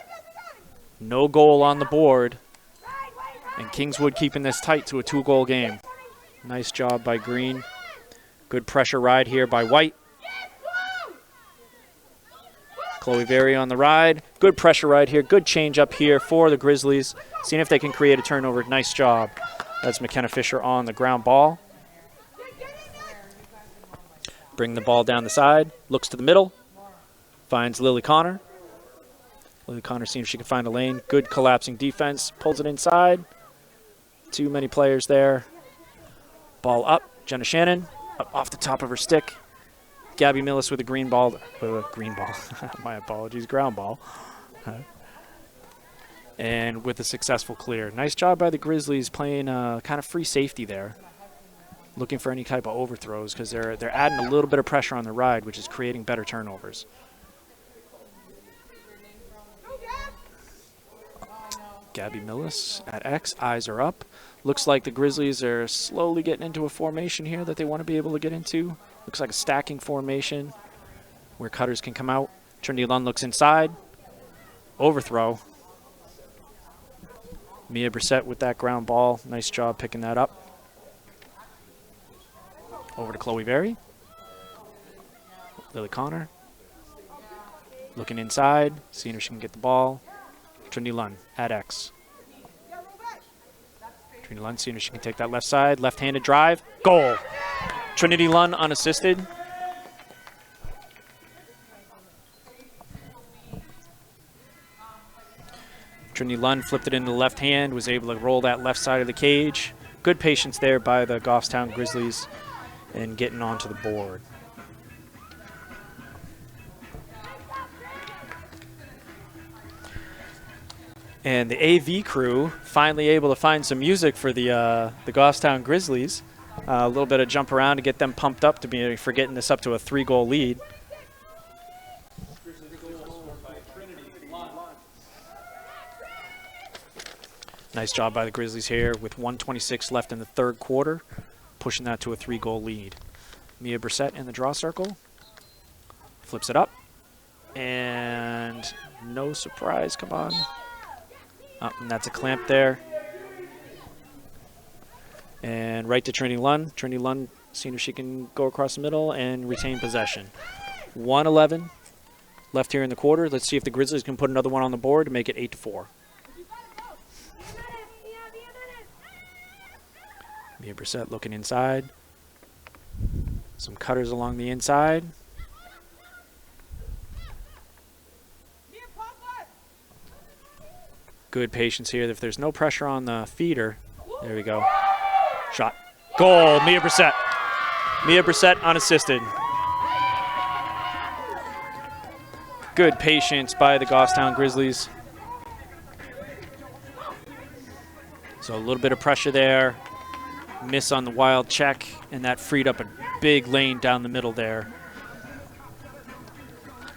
No goal on the board. And Kingswood keeping this tight to a 2-goal game. Nice job by Green. Good pressure ride here by White. Chloe Berry on the ride. Good pressure ride here. Good change up here for the Grizzlies. Seeing if they can create a turnover. Nice job. That's McKenna Fisher on the ground ball. Bring the ball down the side. Looks to the middle. Finds Lily Connor. Lily Connor seeing if she can find a lane. Good collapsing defense. Pulls it inside. Too many players there. Ball up. Jenna Shannon up off the top of her stick. Gabby Millis with a green ball. My apologies. Ground ball. And with a successful clear. Nice job by the Grizzlies playing kind of free safety there. Looking for any type of overthrows because they're adding a little bit of pressure on the ride, which is creating better turnovers. Gabby Millis at X, eyes are up. Looks like the Grizzlies are slowly getting into a formation here that they want to be able to get into. Looks like a stacking formation where cutters can come out. Trinity Lund looks inside. Overthrow. Mia Brissett with that ground ball. Nice job picking that up. Over to Chloe Berry. Lily Connor. Looking inside, seeing if she can get the ball. Trinity Lund at X. Trinity Lund seeing if she can take that left side. Left-handed drive. Goal. Trinity Lund unassisted. Trinity Lund flipped it into the left hand, was able to roll that left side of the cage. Good patience there by the Goffstown Grizzlies and getting onto the board. And the AV crew finally able to find some music for the Goffstown Grizzlies. A little bit of jump around to get them pumped up for getting this up to a 3-goal lead. Nice job by the Grizzlies here with 1:26 left in the third quarter, pushing that to a 3-goal lead. Mia Brissett in the draw circle. Flips it up. And no surprise, come on. Oh, and that's a clamp there. And right to Trinity Lund. Trinity Lund seeing if she can go across the middle and retain possession. 1:11 left here in the quarter. Let's see if the Grizzlies can put another one on the board to make it 8-4. Mia Brissett looking inside. Some cutters along the inside. Good patience here. If there's no pressure on the feeder, there we go. Shot. Goal, Mia Brissett. Mia Brissett unassisted. Good patience by the Goffstown Grizzlies. So a little bit of pressure there. Miss on the wild check, and that freed up a big lane down the middle there.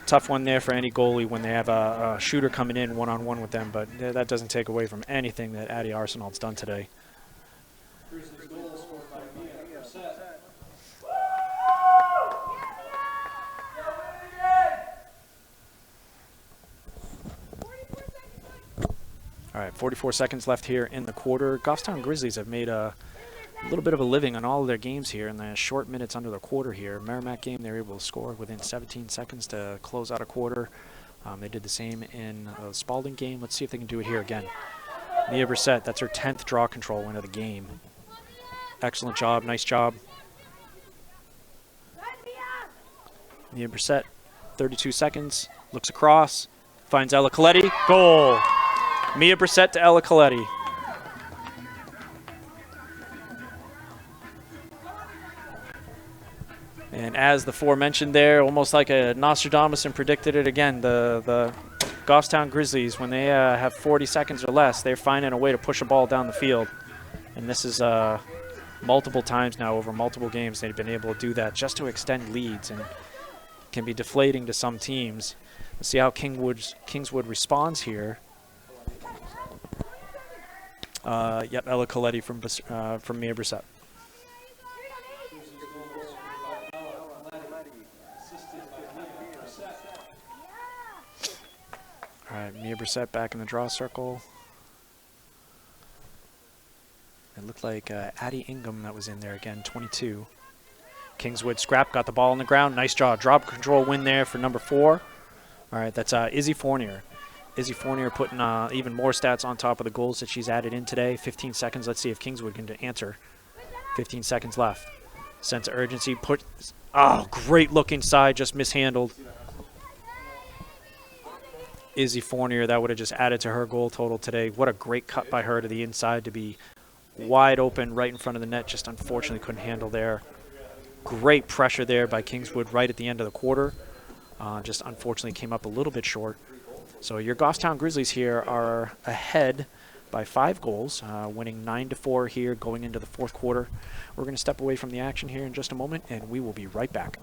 Tough one there for any goalie when they have a shooter coming in one-on-one with them, but that doesn't take away from anything that Addie Arsenault's done today. All right, 44 seconds left here in the quarter. Goffstown Grizzlies have made a little bit of a living on all of their games here in the short minutes under the quarter here. Merrimack game, they were able to score within 17 seconds to close out a quarter. They did the same in the Spalding game. Let's see if they can do it here again. Mia Brissett, that's her 10th draw control win of the game. Excellent job, nice job. Mia Brissett, 32 seconds, looks across, finds Ella Coletti, goal! Mia Brissett to Ella Coletti. And as the aforementioned there, almost like a Nostradamus and predicted it again, the Goffstown Grizzlies, when they have 40 seconds or less, they're finding a way to push a ball down the field. And this is multiple times now over multiple games they've been able to do that just to extend leads, and can be deflating to some teams. Let's see how Kingswood responds here. Yep, Ella Coletti from Mia Brissett. All right, Mia Brissett back in the draw circle. It looked like Addie Ingham that was in there again, 22. Kingswood scrap, got the ball on the ground. Nice job. Drop control win there for number 4. All right, that's Izzy Fournier. Izzy Fournier putting even more stats on top of the goals that she's added in today. 15 seconds. Let's see if Kingswood can answer. 15 seconds left. Sense of urgency. Great look inside, just mishandled. Izzy Fournier, that would have just added to her goal total today. What a great cut by her to the inside to be wide open right in front of the net. Just unfortunately couldn't handle there. Great pressure there by Kingswood right at the end of the quarter. Just unfortunately came up a little bit short. So your Goffstown Grizzlies here are ahead by 5 goals, winning 9-4 here going into the 4th quarter. We're going to step away from the action here in just a moment, and we will be right back.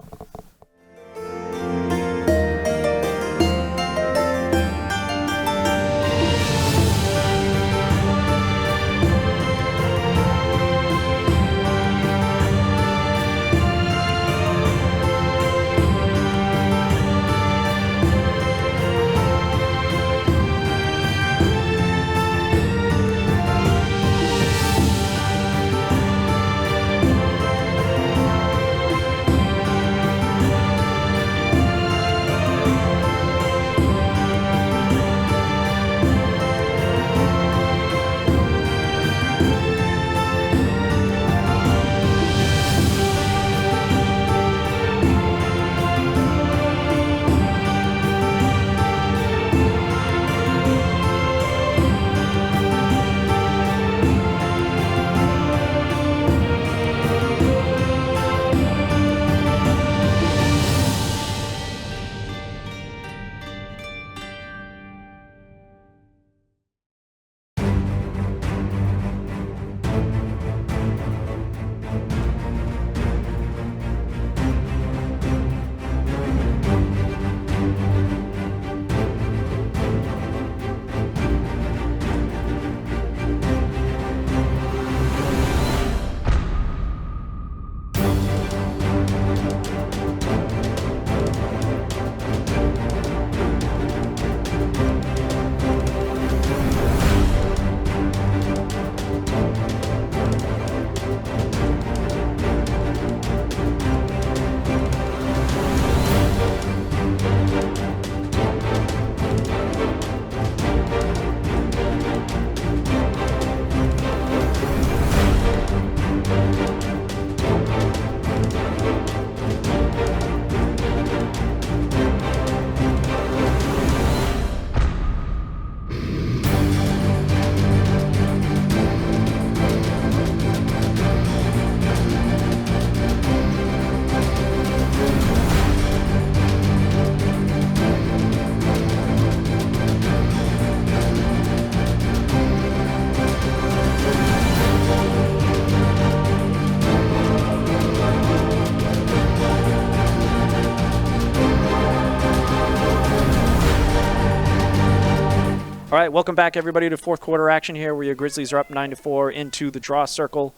All right, welcome back, everybody, to 4th quarter action here where your Grizzlies are up 9-4 into the draw circle.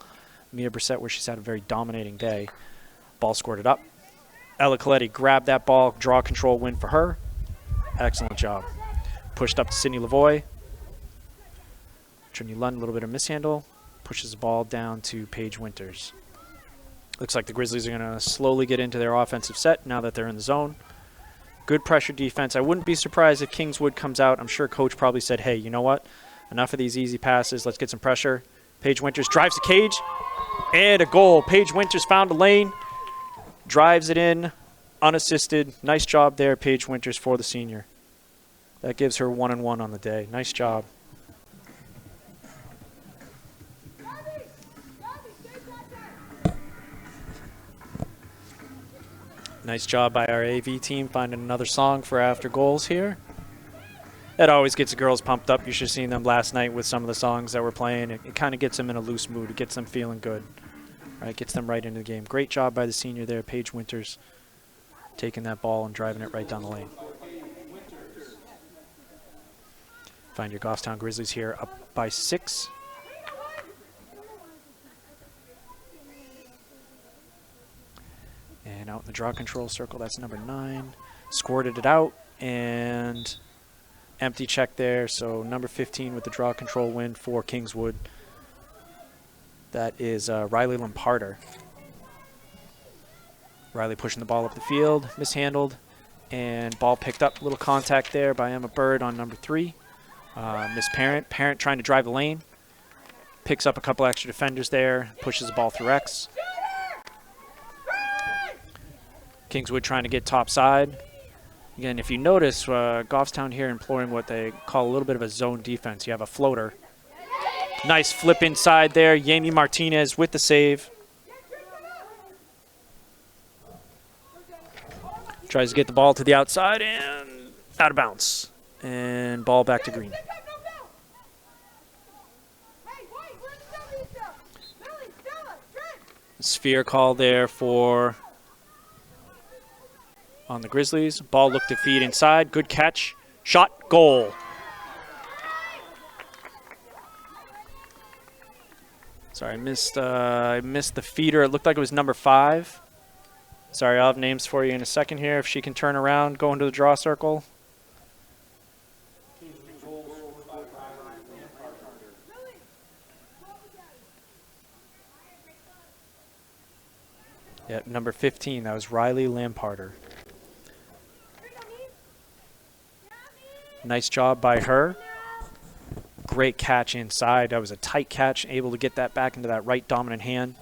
Mia Brissett, where she's had a very dominating day. Ball squirted up. Ella Coletti grabbed that ball. Draw control win for her. Excellent job. Pushed up to Sydney Lavoie. Trinity Lund, a little bit of mishandle. Pushes the ball down to Paige Winters. Looks like the Grizzlies are going to slowly get into their offensive set now that they're in the zone. Good pressure defense. I wouldn't be surprised if Kingswood comes out. I'm sure coach probably said, hey, you know what? Enough of these easy passes. Let's get some pressure. Paige Winters drives the cage. And a goal. Paige Winters found a lane. Drives it in. Unassisted. Nice job there, Paige Winters, for the senior. That gives her 1-1 on the day. Nice job. Nice job by our AV team finding another song for after goals here. That always gets the girls pumped up. You should have seen them last night with some of the songs that we're playing. It kind of gets them in a loose mood. It gets them feeling good. Right, gets them right into the game. Great job by the senior there, Paige Winters, taking that ball and driving it right down the lane. Find your Goffstown Grizzlies here up by 6. And out in the draw control circle, that's number 9. Squirted it out and empty check there. So number 15 with the draw control win for Kingswood. That is Riley Lamparter. Riley pushing the ball up the field, mishandled, and ball picked up. Little contact there by Emma Bird on number 3. Miss Parent. Parent trying to drive the lane. Picks up a couple extra defenders there, pushes the ball through X. Kingswood trying to get top side. Again, if you notice, Goffstown here employing what they call a little bit of a zone defense. You have a floater. Nice flip inside there. Yami Martinez with the save. Tries to get the ball to the outside and out of bounds. And ball back to green. Sphere call there for on the Grizzlies. Ball looked to feed inside. Good catch. Shot. Goal. Sorry, I missed the feeder. It looked like it was number 5. Sorry, I'll have names for you in a second here. If she can turn around, go into the draw circle. Yep, number 15. That was Riley Lamparter. Nice job by her. Great catch inside. That was a tight catch, able to get that back into that right dominant hand.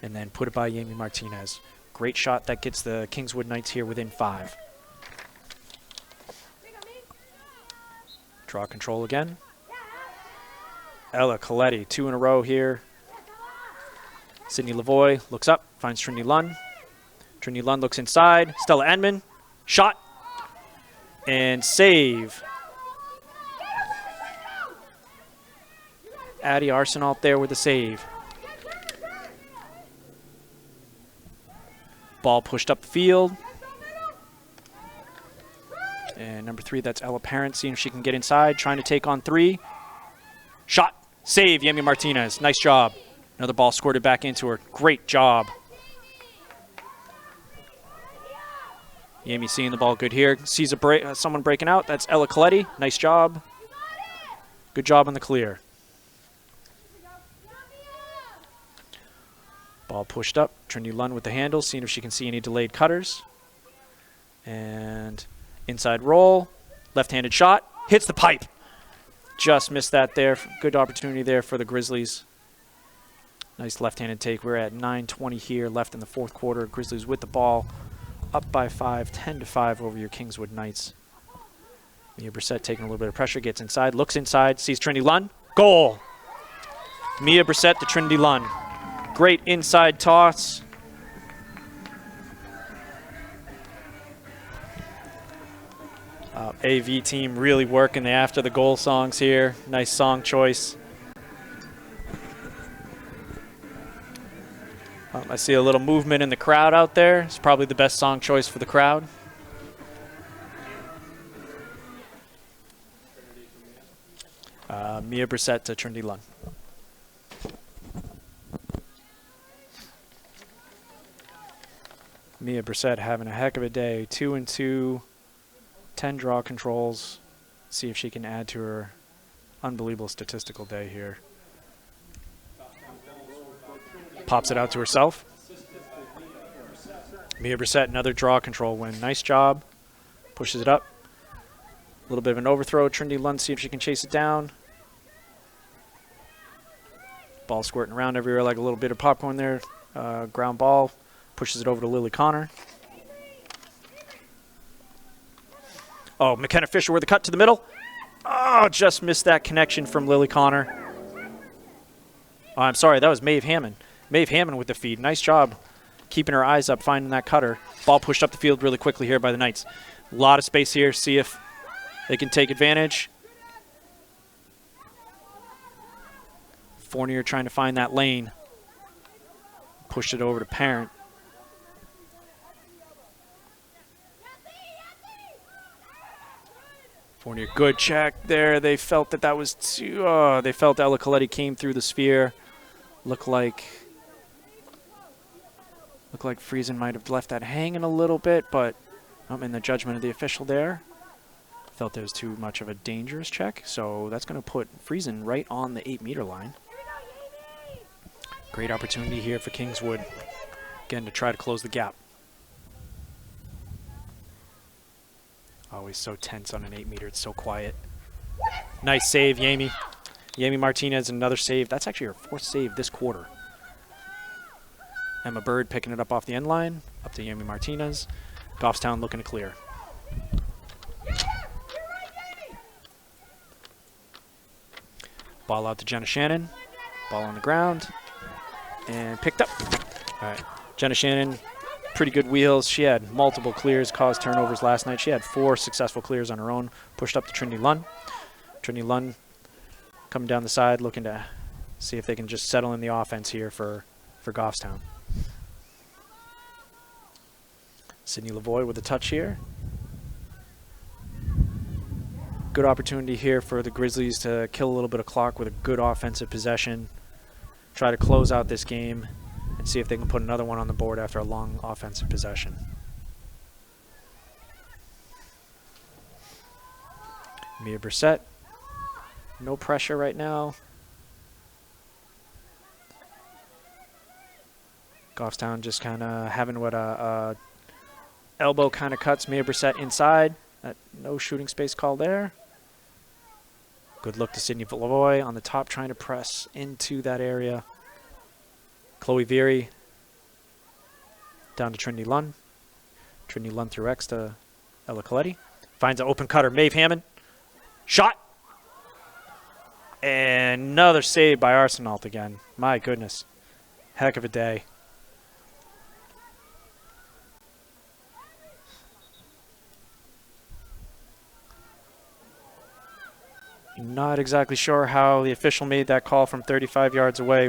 And then put it by Yami Martinez. Great shot that gets the Kingswood Knights here within 5. Draw control again. Ella Coletti, 2 in a row here. Sydney Lavoie looks up, finds Trinity Lund. Trinity Lund looks inside. Stella Edmond, shot, and save. Addie Arsenault there with the save. Ball pushed up the field. And number 3, that's Ella Parent, seeing if she can get inside, trying to take on 3. Shot, save, Yami Martinez. Nice job. Another ball squirted back into her. Great job. Yami seeing the ball good here. Sees someone breaking out. That's Ella Coletti. Nice job. Good job on the clear. Ball pushed up. Trinity Lund with the handle, seeing if she can see any delayed cutters. And inside roll. Left-handed shot. Hits the pipe. Just missed that there. Good opportunity there for the Grizzlies. Nice left-handed take. We're at 9:20 here left in the 4th quarter. Grizzlies with the ball. Up by 5, 10-5 over your Kingswood Knights. Mia Brissett taking a little bit of pressure. Gets inside. Looks inside. Sees Trinity Lund. Goal. Mia Brissett to Trinity Lund. Great inside toss. AV team really working the after the goal songs here. Nice song choice. I see a little movement in the crowd out there. It's probably the best song choice for the crowd. Mia Brissett to Trinity Lund. Mia Brissett having a heck of a day. 2 and 2, 10 draw controls. See if she can add to her unbelievable statistical day here. Pops it out to herself. Mia Brissett, another draw control win. Nice job. Pushes it up. A little bit of an overthrow. Trinity Lund, see if she can chase it down. Ball squirting around everywhere like a little bit of popcorn there. Ground ball. Pushes it over to Lily Connor. Oh, McKenna Fisher with a cut to the middle. Oh, just missed that connection from Lily Connor. Oh, I'm sorry, that was Maeve Hammond. Maeve Hammond with the feed. Nice job keeping her eyes up, finding that cutter. Ball pushed up the field really quickly here by the Knights. A lot of space here. See if they can take advantage. Fournier trying to find that lane. Pushed it over to Parent. Fournier, good check there. They felt that was too. They felt Ella Coletti came through the sphere. Looked like Friesen might have left that hanging a little bit, but in the judgment of the official there, felt there was too much of a dangerous check. So that's going to put Friesen right on the 8-meter line. Great opportunity here for Kingswood, again, to try to close the gap. Always so tense on an 8-meter. It's so quiet. Nice save, Yami. Yami Martinez, another save. That's actually her 4th save this quarter. Emma Bird picking it up off the end line. Up to Yami Martinez. Goffstown looking to clear. Ball out to Jenna Shannon. Ball on the ground. And picked up. All right. Jenna Shannon, pretty good wheels. She had multiple clears, caused turnovers last night. She had 4 successful clears on her own. Pushed up to Trinity Lund. Trinity Lund coming down the side, looking to see if they can just settle in the offense here for Goffstown. Sydney Lavoie with a touch here. Good opportunity here for the Grizzlies to kill a little bit of clock with a good offensive possession. Try to close out this game and see if they can put another one on the board after a long offensive possession. Mia Brissett, no pressure right now. Goffstown just kind of having what a elbow kind of cuts. Mia Brissett inside. No shooting space call there. Good look to Sydney Lavoie on the top, trying to press into that area. Chloe Veery down to Trinity Lund. Trinity Lund through X to Ella Coletti. Finds an open cutter. Maeve Hammond. Shot. And another save by Arsenault again. My goodness. Heck of a day. Not exactly sure how the official made that call from 35 yards away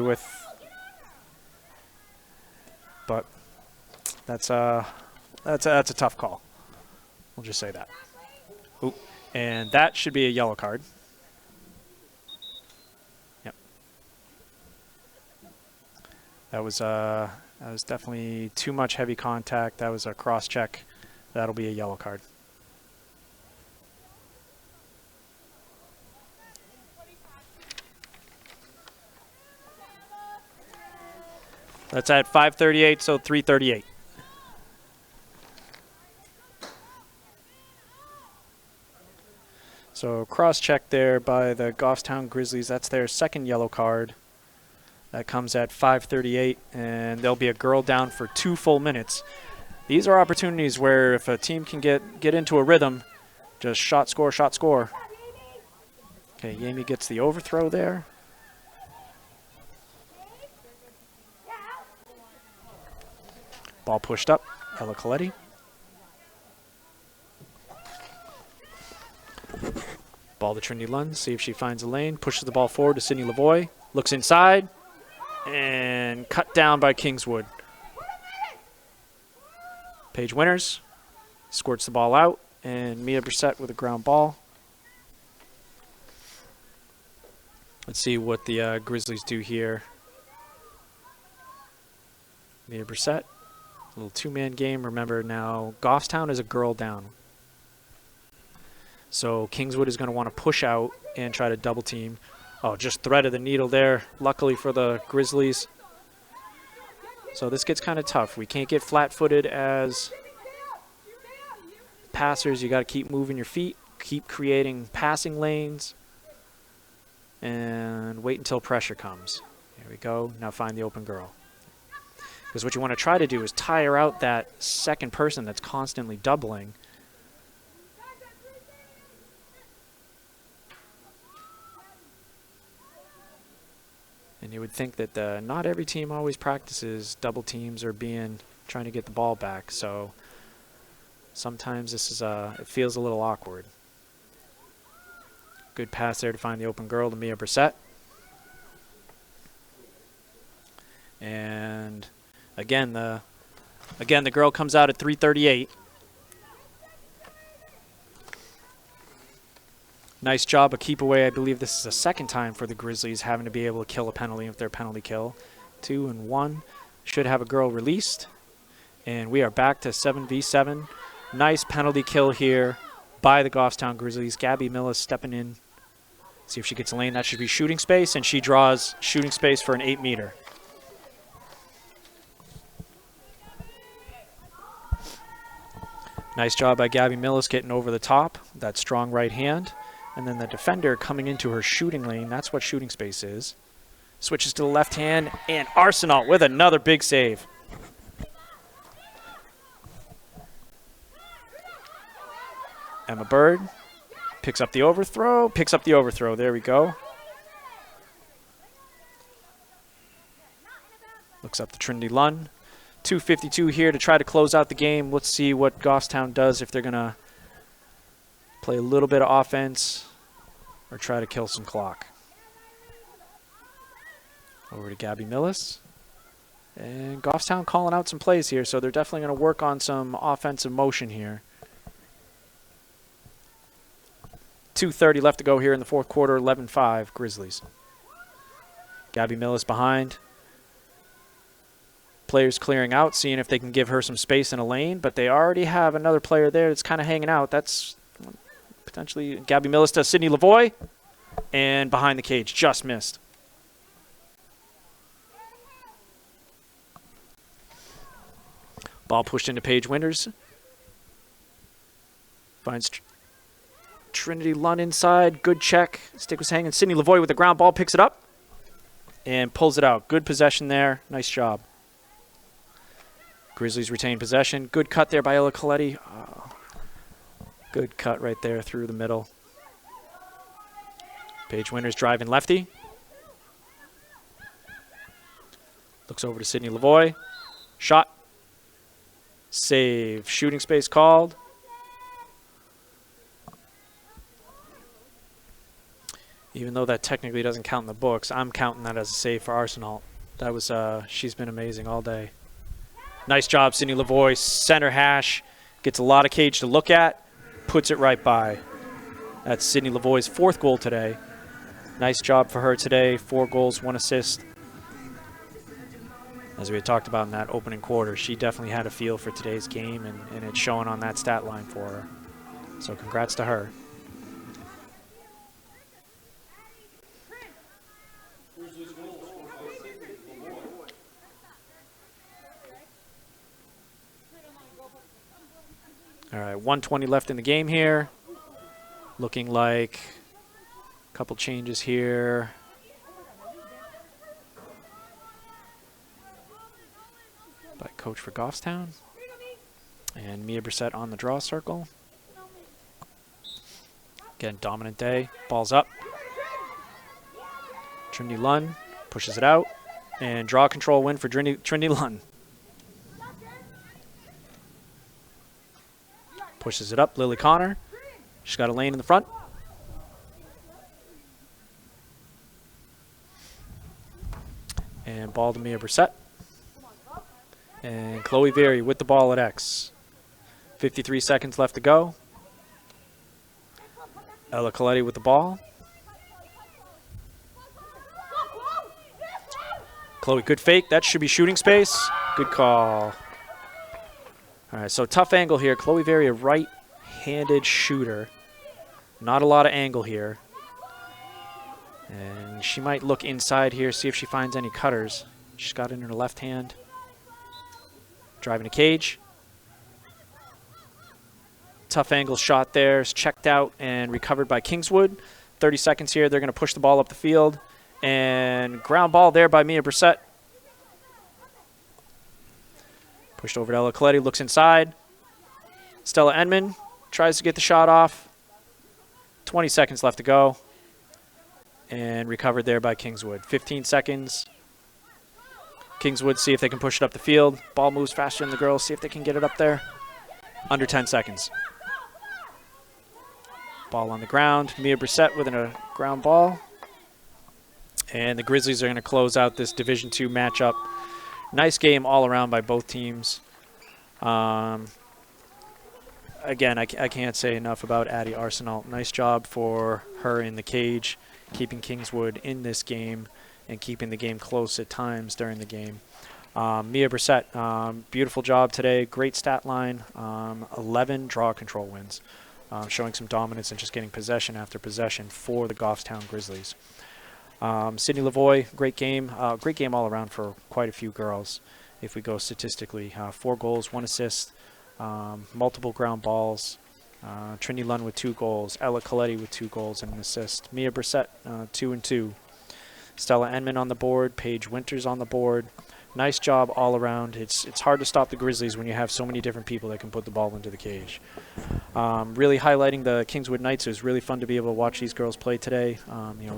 but that's a tough call. We'll just say that. Ooh, and that should be a yellow card. Yep. That was definitely too much heavy contact. That was a cross check. That'll be a yellow card. That's at 5:38, so 3:38. So cross-check there by the Goffstown Grizzlies. That's their 2nd yellow card. That comes at 5:38, and there'll be a girl down for 2 full minutes. These are opportunities where if a team can get into a rhythm, just shot, score, shot, score. Okay, Yami gets the overthrow there. Ball pushed up, Ella Coletti. Ball to Trinity Lund, see if she finds a lane. Pushes the ball forward to Sydney Lavoie. Looks inside, and cut down by Kingswood. Paige Winters squirts the ball out, and Mia Brissett with a ground ball. Let's see what the Grizzlies do here. Mia Brissett. A little 2-man game. Remember now, Goffstown is a girl down. So Kingswood is going to want to push out and try to double team. Oh, just threaded the needle there, luckily for the Grizzlies. So this gets kind of tough. We can't get flat-footed as passers. You got to keep moving your feet, keep creating passing lanes, and wait until pressure comes. Here we go. Now find the open girl. Because what you want to try to do is tire out that second person that's constantly doubling. And you would think that not every team always practices double teams or being trying to get the ball back. So sometimes this is it feels a little awkward. Good pass there to find the open girl to Mia Brissett. And again, the girl comes out at 3:38. Nice job, a keep away. I believe this is the second time for the Grizzlies having to be able to kill a penalty if they're penalty kill. 2 and 1. Should have a girl released. And we are back to 7v7. Nice penalty kill here by the Goffstown Grizzlies. Gabby Millis stepping in. See if she gets a lane. That should be shooting space, and she draws shooting space for an 8-meter. Nice job by Gabby Millis getting over the top. That strong right hand. And then the defender coming into her shooting lane. That's what shooting space is. Switches to the left hand, and Arsenal with another big save. Emma Bird picks up the overthrow. There we go. Looks up to Trinity Lunn. 2:52 here to try to close out the game. Let's see what Goffstown does, if they're going to play a little bit of offense or try to kill some clock. Over to Gabby Millis. And Goffstown calling out some plays here, so they're definitely going to work on some offensive motion here. 2:30 left to go here in the fourth quarter, 11-5 Grizzlies. Gabby Millis behind. Players clearing out, seeing if they can give her some space in a lane, but they already have another player there that's kind of hanging out. That's potentially Gabby Millis to Sydney Lavoie, and behind the cage, just missed. Ball pushed into Paige Winters. Finds Trinity Lunn inside. Good check. Stick was hanging. Sydney Lavoie with the ground ball, picks it up and pulls it out. Good possession there. Nice job. Grizzlies retain possession. Good cut there by Ella Coletti. Oh, good cut right there through the middle. Paige Winters driving lefty. Looks over to Sydney Lavoie. Shot. Save. Shooting space called. Even though that technically doesn't count in the books, I'm counting that as a save for Arsenal. That was she's been amazing all day. Nice job, Sydney Lavoie. Center hash. Gets a lot of cage to look at. Puts it right by. That's Sydney Lavoie's 4th goal today. Nice job for her today. 4 goals, 1 assist. As we had talked about in that opening quarter, she definitely had a feel for today's game, and it's showing on that stat line for her. So congrats to her. All right, 1:20 left in the game here. Looking like a couple changes here. By coach for Goffstown. And Mia Brissett on the draw circle. Again, dominant day. Ball's up. Trinity Lunn pushes it out. And draw control win for Trinity Lunn. Pushes it up, Lily Connor. She's got a lane in the front. And ball to Mia Brissett. And Chloe Very with the ball at X. 53 seconds left to go. Ella Coletti with the ball. Chloe, good fake. That should be shooting space. Good call. All right, so tough angle here. Chloe Very, a right-handed shooter. Not a lot of angle here. And she might look inside here, see if she finds any cutters. She's got it in her left hand. Driving a cage. Tough angle shot there. It's checked out and recovered by Kingswood. 30 seconds here. They're going to push the ball up the field. And ground ball there by Mia Brissett. Pushed over to Ella Coletti, looks inside. Stella Enman tries to get the shot off. 20 seconds left to go. And recovered there by Kingswood. 15 seconds. Kingswood, see if they can push it up the field. Ball moves faster than the girls. See if they can get it up there. Under 10 seconds. Ball on the ground. Mia Brissett with a ground ball. And the Grizzlies are going to close out this Division II matchup. Nice game all around by both teams. Again, I can't say enough about Addie Arsenal. Nice job for her in the cage, keeping Kingswood in this game and keeping the game close at times during the game. Mia Brissett, beautiful job today. Great stat line. 11 draw control wins, showing some dominance and just getting possession after possession for the Goffstown Grizzlies. Sydney Lavoie, great game all around for quite a few girls. If we go statistically, 4 goals, 1 assist, multiple ground balls. Trinity Lund with 2 goals, Ella Coletti with 2 goals and an assist. Mia Brissett, 2 and 2. Stella Enman on the board, Paige Winters on the board. Nice job all around. It's hard to stop the Grizzlies when you have so many different people that can put the ball into the cage. Really highlighting the Kingswood Knights. It was really fun to be able to watch these girls play today.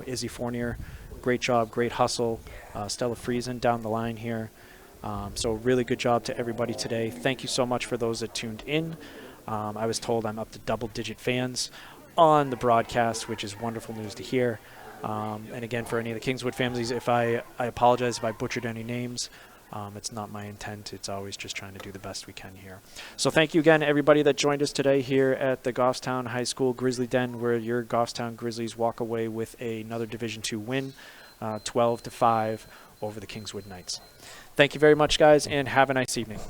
Izzy Fournier, great job, great hustle. Stella Friesen down the line here. So really good job to everybody today. Thank you so much for those that tuned in. I was told I'm up to double-digit fans on the broadcast, which is wonderful news to hear. And again, for any of the Kingswood families, if I apologize if I butchered any names. It's not my intent. It's always just trying to do the best we can here. So thank you again, everybody that joined us today here at the Goffstown High School Grizzly Den, where your Goffstown Grizzlies walk away with another Division II win, 12-5 over the Kingswood Knights. Thank you very much, guys, and have a nice evening.